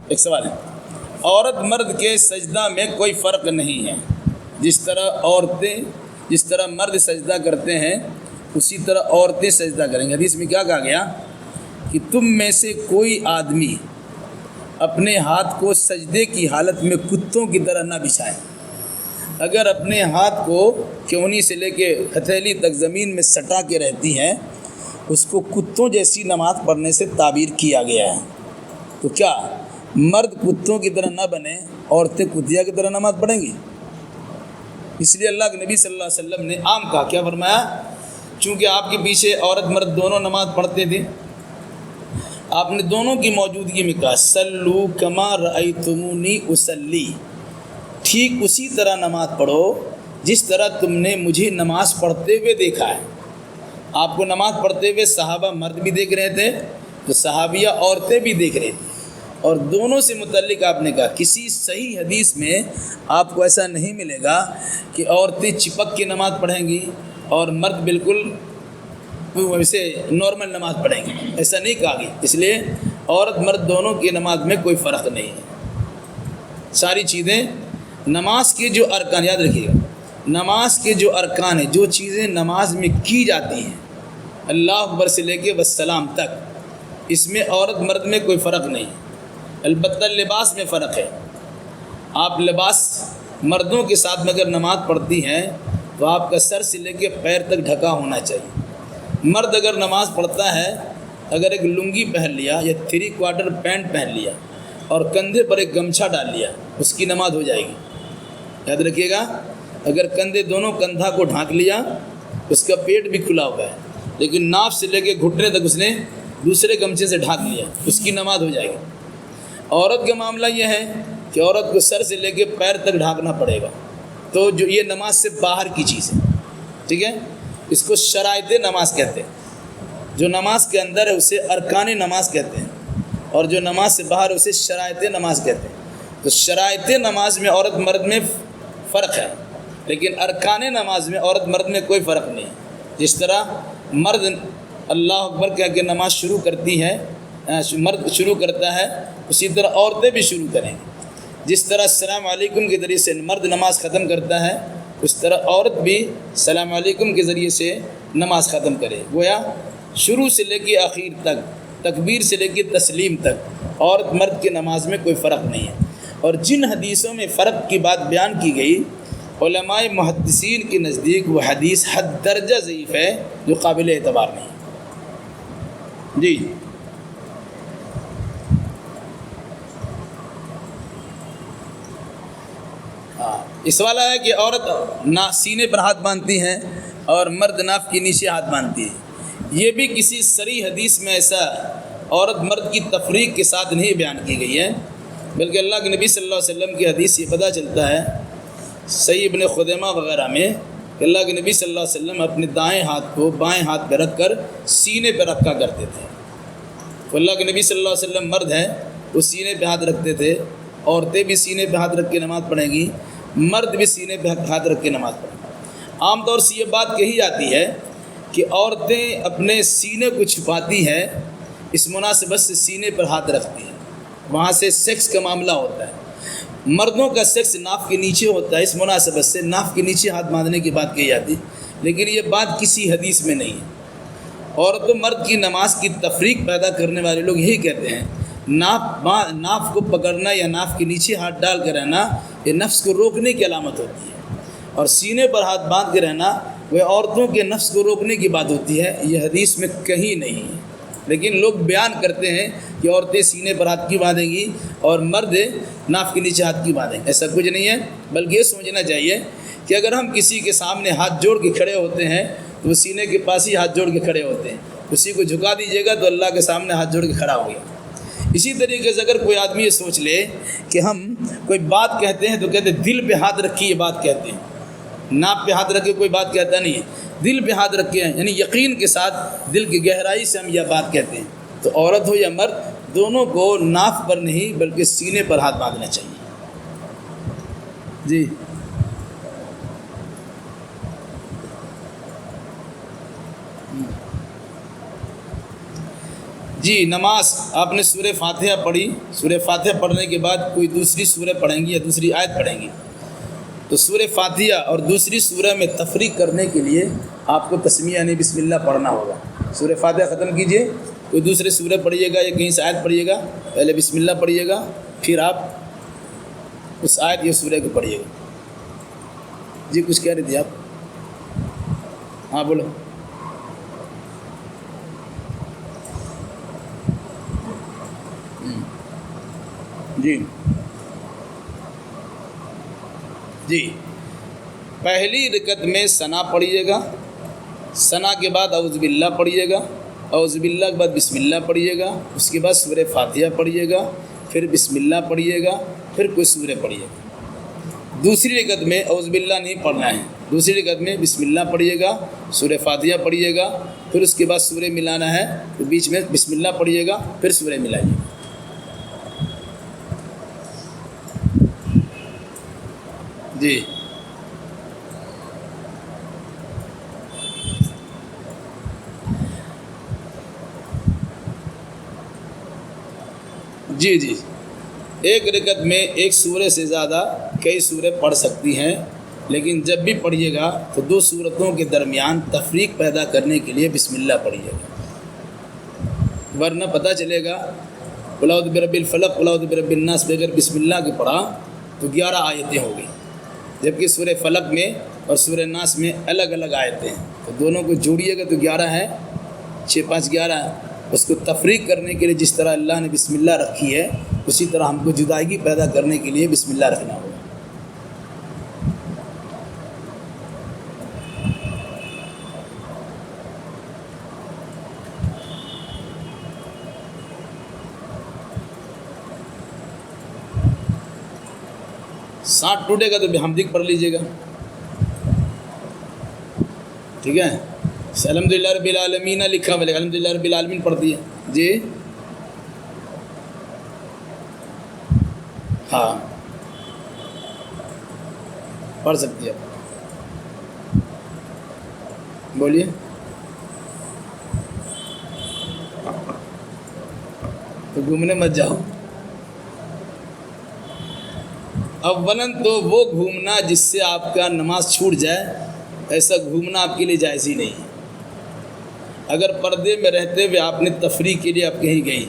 ایک سوال ہے، عورت مرد کے سجدہ میں کوئی فرق نہیں ہے. جس طرح مرد سجدہ کرتے ہیں اسی طرح عورتیں سجدہ کریں گے. حدیث میں کیا کہا گیا کہ تم میں سے کوئی آدمی اپنے ہاتھ کو سجدے کی حالت میں کتوں کی طرح نہ بچھائے. اگر اپنے ہاتھ کو کہونی سے لے کے ہتھیلی تک زمین میں سٹا کے رہتی ہیں اس کو کتوں جیسی نماز پڑھنے سے تعبیر کیا گیا ہے. تو کیا مرد کتوں کی طرح نہ بنے، عورتیں کتیا کی طرح نماز پڑھیں گی؟ اس لیے اللہ کے نبی صلی اللہ علیہ وسلم نے عام کہا، کیا فرمایا؟ چونکہ آپ کے پیچھے عورت مرد دونوں نماز پڑھتے تھے، آپ نے دونوں کی موجودگی میں کہا صلو کما رأیتمونی اصلی، ٹھیک اسی طرح نماز پڑھو جس طرح تم نے مجھے نماز پڑھتے ہوئے دیکھا ہے. آپ کو نماز پڑھتے ہوئے صحابہ مرد بھی دیکھ رہے تھے تو صحابیہ عورتیں بھی دیکھ رہی تھیں، اور دونوں سے متعلق آپ نے کہا. کسی صحیح حدیث میں آپ کو ایسا نہیں ملے گا کہ عورتیں چپک کے نماز پڑھیں گی اور مرد بالکل ویسے نارمل نماز پڑھیں گے، ایسا نہیں کہا گیا. اس لیے عورت مرد دونوں کی نماز میں کوئی فرق نہیں ہے. ساری چیزیں نماز کے جو ارکان، یاد رکھیے گا، نماز کے جو ارکان ہیں، جو چیزیں نماز میں کی جاتی ہیں اللہ اکبر سے لے کے والسلام تک، اس میں عورت مرد میں کوئی فرق نہیں. البتہ لباس میں فرق ہے. آپ لباس مردوں کے ساتھ میں اگر نماز پڑھتی ہیں تو آپ کا سر سے لے کے پیر تک ڈھکا ہونا چاہیے. مرد اگر نماز پڑھتا ہے اگر ایک لنگی پہن لیا یا 3/4 پینٹ پہن لیا اور کندھے پر ایک گمچھا ڈال لیا اس کی نماز ہو جائے گی. یاد رکھیے گا، اگر کندھے دونوں کندھا کو ڈھانک لیا اس کا پیٹ بھی کھلا ہوا ہے لیکن ناف سے لے کے گھٹنے تک اس نے دوسرے گمچھے سے ڈھانک لیا اس کی نماز ہو جائے گی. عورت کا معاملہ یہ ہے کہ عورت کو سر سے لے کے پیر تک ڈھانکنا پڑے گا. تو جو یہ نماز سے باہر کی چیز ہے، ٹھیک ہے، اس کو شرائط نماز کہتے ہیں. جو نماز کے اندر ہے اسے ارکان نماز کہتے ہیں اور جو نماز سے باہر اسے شرائط نماز کہتے ہیں. تو شرائط نماز میں عورت مرد میں فرق ہے، لیکن ارکان نماز میں عورت مرد میں کوئی فرق نہیں. جس طرح مرد اللہ اکبر کہہ کے نماز شروع کرتی ہے، مرد شروع کرتا ہے، اسی طرح عورتیں بھی شروع کریں گی. جس طرح السلام علیکم کے ذریعے سے مرد نماز ختم کرتا ہے اس طرح عورت بھی السلام علیکم کے ذریعے سے نماز ختم کرے. گویا شروع سے لے کے آخر تک، تکبیر سے لے کے تسلیم تک عورت مرد کی نماز میں کوئی فرق نہیں ہے. اور جن حدیثوں میں فرق کی بات بیان کی گئی علماء محدثین کے نزدیک وہ حدیث حد درجہ ضعیف ہے جو قابل اعتبار نہیں۔ جی اس والا ہے کہ عورت سینے پر ہاتھ باندھتی ہیں اور مرد ناف کے نیچے ہاتھ باندھتی ہے، یہ بھی کسی صریح حدیث میں ایسا عورت مرد کی تفریق کے ساتھ نہیں بیان کی گئی ہے، بلکہ اللہ کے نبی صلی اللہ علیہ وسلم کی حدیث یہ پتہ چلتا ہے صحیح ابن خدیمہ وغیرہ میں کہ اللہ کے نبی صلی اللہ علیہ وسلم اپنے دائیں ہاتھ کو بائیں ہاتھ پہ رکھ کر سینے پہ رکھا کرتے تھے۔ تو اللہ کے نبی صلی اللہ علیہ وسلم مرد ہیں، وہ سینے پہ ہاتھ رکھتے تھے، عورتیں بھی سینے پہ ہاتھ رکھ کے نماز پڑھیں گی، مرد بھی سینے پہ ہاتھ رکھ کے نماز پڑھیں گے۔ عام طور سے یہ بات کہی جاتی ہے کہ عورتیں اپنے سینے کو چھپاتی ہیں، اس مناسبت سے سینے پر ہاتھ رکھتی ہیں، وہاں سے سیکس کا معاملہ ہوتا ہے۔ مردوں کا سیکس ناف کے نیچے ہوتا ہے، اس مناسبت سے ناف کے نیچے ہاتھ باندھنے کی بات کہی جاتی، لیکن یہ بات کسی حدیث میں نہیں ہے۔ عورت و مرد کی نماز کی تفریق پیدا کرنے والے لوگ یہی کہتے ہیں ناف کو پکڑنا یا ناف کے نیچے ہاتھ ڈال کے رہنا یہ نفس کو روکنے کی علامت ہوتی ہے، اور سینے پر ہاتھ باندھ کے رہنا وہ عورتوں کے نفس کو روکنے کی بات ہوتی ہے۔ یہ حدیث میں کہیں نہیں ہے، لیکن لوگ بیان کرتے ہیں کہ عورتیں سینے پر ہاتھ کی باندھیں گی اور مرد ناف کے نیچے ہاتھ کی باندھیں گے، ایسا کچھ نہیں ہے۔ بلکہ یہ سمجھنا چاہیے کہ اگر ہم کسی کے سامنے ہاتھ جوڑ کے کھڑے ہوتے ہیں تو وہ سینے کے پاس ہی ہاتھ جوڑ کے کھڑے ہوتے ہیں، اسی کو جھکا دیجیے گا تو اللہ کے سامنے ہاتھ جوڑ کے کھڑا ہو گیا۔ اسی طریقے سے اگر کوئی آدمی یہ سوچ لے کہ ہم کوئی بات کہتے ہیں تو کہتے ہیں دل پہ ہاتھ رکھی یہ بات کہتے ہیں، ناپ پہ ہاتھ رکھے کوئی بات کہتا نہیں ہے، دل پہ ہاتھ رکھے ہیں، یعنی یقین کے ساتھ دل کی گہرائی سے ہم یہ بات کہتے ہیں، تو عورت ہو یا مرد دونوں کو ناف پر نہیں بلکہ سینے پر ہاتھ باندھنا چاہیے۔ جی جی نماز آپ نے سورہ فاتحہ پڑھی، سورہ فاتحہ پڑھنے کے بعد کوئی دوسری سورہ پڑھیں گی یا دوسری آیت پڑھیں گی، تو سورہ فاتحہ اور دوسری سورہ میں تفریق کرنے کے لیے آپ کو تسمیہ یعنی بسم اللہ پڑھنا ہوگا۔ سورہ فاتحہ ختم کیجئے، کوئی دوسرے سورہ پڑھیے گا یا کہیں سے آیت پڑھیے گا، پہلے بسم اللہ پڑھیے گا، پھر آپ اس آیت یا سورہ کو پڑھیے گا۔ جی کچھ کہہ رہے تھے آپ؟ ہاں بولو۔ جی پہلی رکعت میں ثنا پڑھیے گا، ثنا کے بعد اعوذ باللہ پڑھیے گا، اعوذ باللہ کے بعد بسم اللہ پڑھیے گا، اس کے بعد سورہ فاتحہ پڑھیے گا، پھر بسم اللہ پڑھیے گا، پھر کوئی سورہ پڑھیے گا۔ دوسری رکعت میں اعوذ باللہ نہیں پڑھنا ہے، دوسری رکعت میں بسم اللہ پڑھیے گا، سورہ فاتحہ پڑھیے گا، پھر اس کے بعد سورہ ملانا ہے تو بیچ میں بسم اللہ پڑھیے گا، پھر سورہ ملائیے گا۔ جی جی جی ایک رکعت میں ایک سورہ سے زیادہ کئی سورہ پڑھ سکتی ہیں، لیکن جب بھی پڑھیے گا تو دو سورتوں کے درمیان تفریق پیدا کرنے کے لیے بسم اللہ پڑھیے گا، ورنہ پتہ چلے گا قل اعوذ برب الفلق قل اعوذ برب الناس بغیر بسم اللہ کے پڑھا تو 11 آیتیں ہو گئی، جبکہ سورہ فلق میں اور سورہ ناس میں الگ الگ آیتیں ہیں، تو دونوں کو جوڑیے گا تو 11 ہے، 6 5 11 ہے۔ اس کو تفریق کرنے کے لیے جس طرح اللہ نے بسم اللہ رکھی ہے اسی طرح ہم کو جدائیگی پیدا کرنے کے لیے بسم اللہ رکھنا ہوگا۔ ساتھ ٹوٹے گا تو بحمدک پڑھ لیجئے گا، ٹھیک ہے۔ الحمدللہ رب العالمین لکھا ہوا ہے، الحمدللہ رب العالمین پڑھتی ہے جی، ہاں پڑھ سکتی ہے، بولیے۔ تو گھومنے مت جاؤ، اولاً تو وہ گھومنا جس سے آپ کا نماز چھوٹ جائے، ایسا گھومنا آپ کے لیے جائز ہی نہیں ہے۔ اگر پردے میں رہتے ہوئے آپ نے تفریح کے لیے آپ کہیں گئی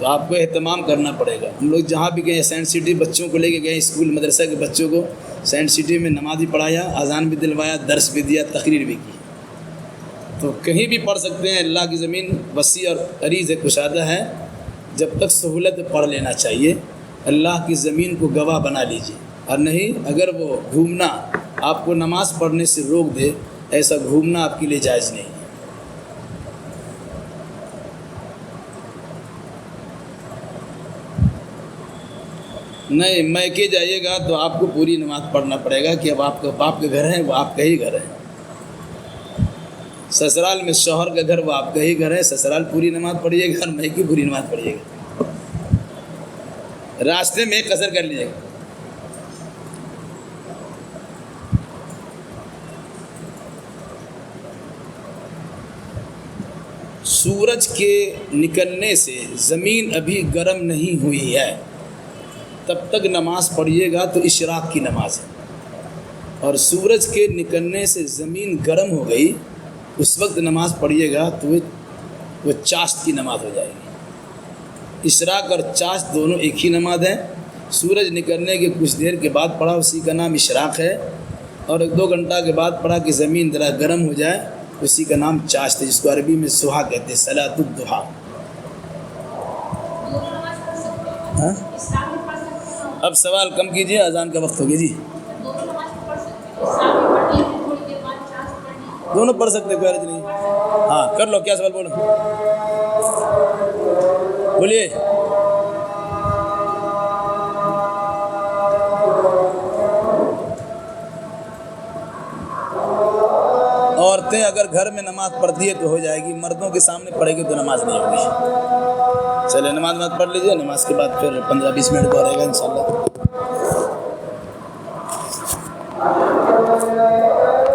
تو آپ کو اہتمام کرنا پڑے گا. ہم لوگ جہاں بھی گئے سائنس سٹی بچوں کو لے کے گئے اسکول مدرسہ کے بچوں کو سائنس سٹی میں نماز بھی پڑھایا, اذان بھی دلوایا, درس بھی دیا, تقریر بھی کی. تو کہیں بھی پڑھ سکتے ہیں. اللہ کی زمین وسیع اور عریض ہے, کشادہ ہے. جب تک سہولت پڑھ لینا چاہیے. اللہ کی زمین کو گواہ بنا لیجیے. اور نہیں اگر وہ گھومنا آپ کو نماز پڑھنے سے روک دے, ایسا گھومنا آپ کے لیے جائز نہیں ہے. نہیں میکے جائیے گا تو آپ کو پوری نماز پڑھنا پڑے گا کہ اب آپ کا باپ کے گھر ہے, وہ آپ کا ہی گھر ہے. سسرال میں شوہر کا گھر, وہ آپ کا ہی گھر ہے. سسرال پوری نماز پڑھیے گا اور میکے پوری نماز پڑھیے گا. راستے میں قصر کر لیجیے گا. سورج کے نکلنے سے زمین ابھی گرم نہیں ہوئی ہے, تب تک نماز پڑھیے گا تو اشراق کی نماز ہے. اور سورج کے نکلنے سے زمین گرم ہو گئی, اس وقت نماز پڑھیے گا تو وہ چاشت کی نماز ہو جائے گی. اشراق اور چاشت دونوں ایک ہی نماز ہے. سورج نکلنے کے کچھ دیر کے بعد پڑھا اسی کا نام اشراق ہے, اور 1-2 گھنٹہ کے بعد پڑھا کہ زمین ذرا گرم ہو جائے اسی کا نام چاشت ہے, جس کو عربی میں سہا کہتے ہیں, صلاۃ الضحیٰ. ہاں اب سوال کم کیجیے, اذان کا وقت ہو گیا جی. دونوں پڑھ سکتے, کوئی حرج نہیں. ہاں کر لو, کیا سوال بولو, بولیے. عورتیں اگر گھر میں نماز پڑھتی ہے تو ہو جائے گی, مردوں کے سامنے پڑھے گی تو نماز نہیں ہوگی. چلے نماز پڑھ لیجیے, نماز کے بعد پھر 15-20 منٹ کو رہے گا انشاءاللہ.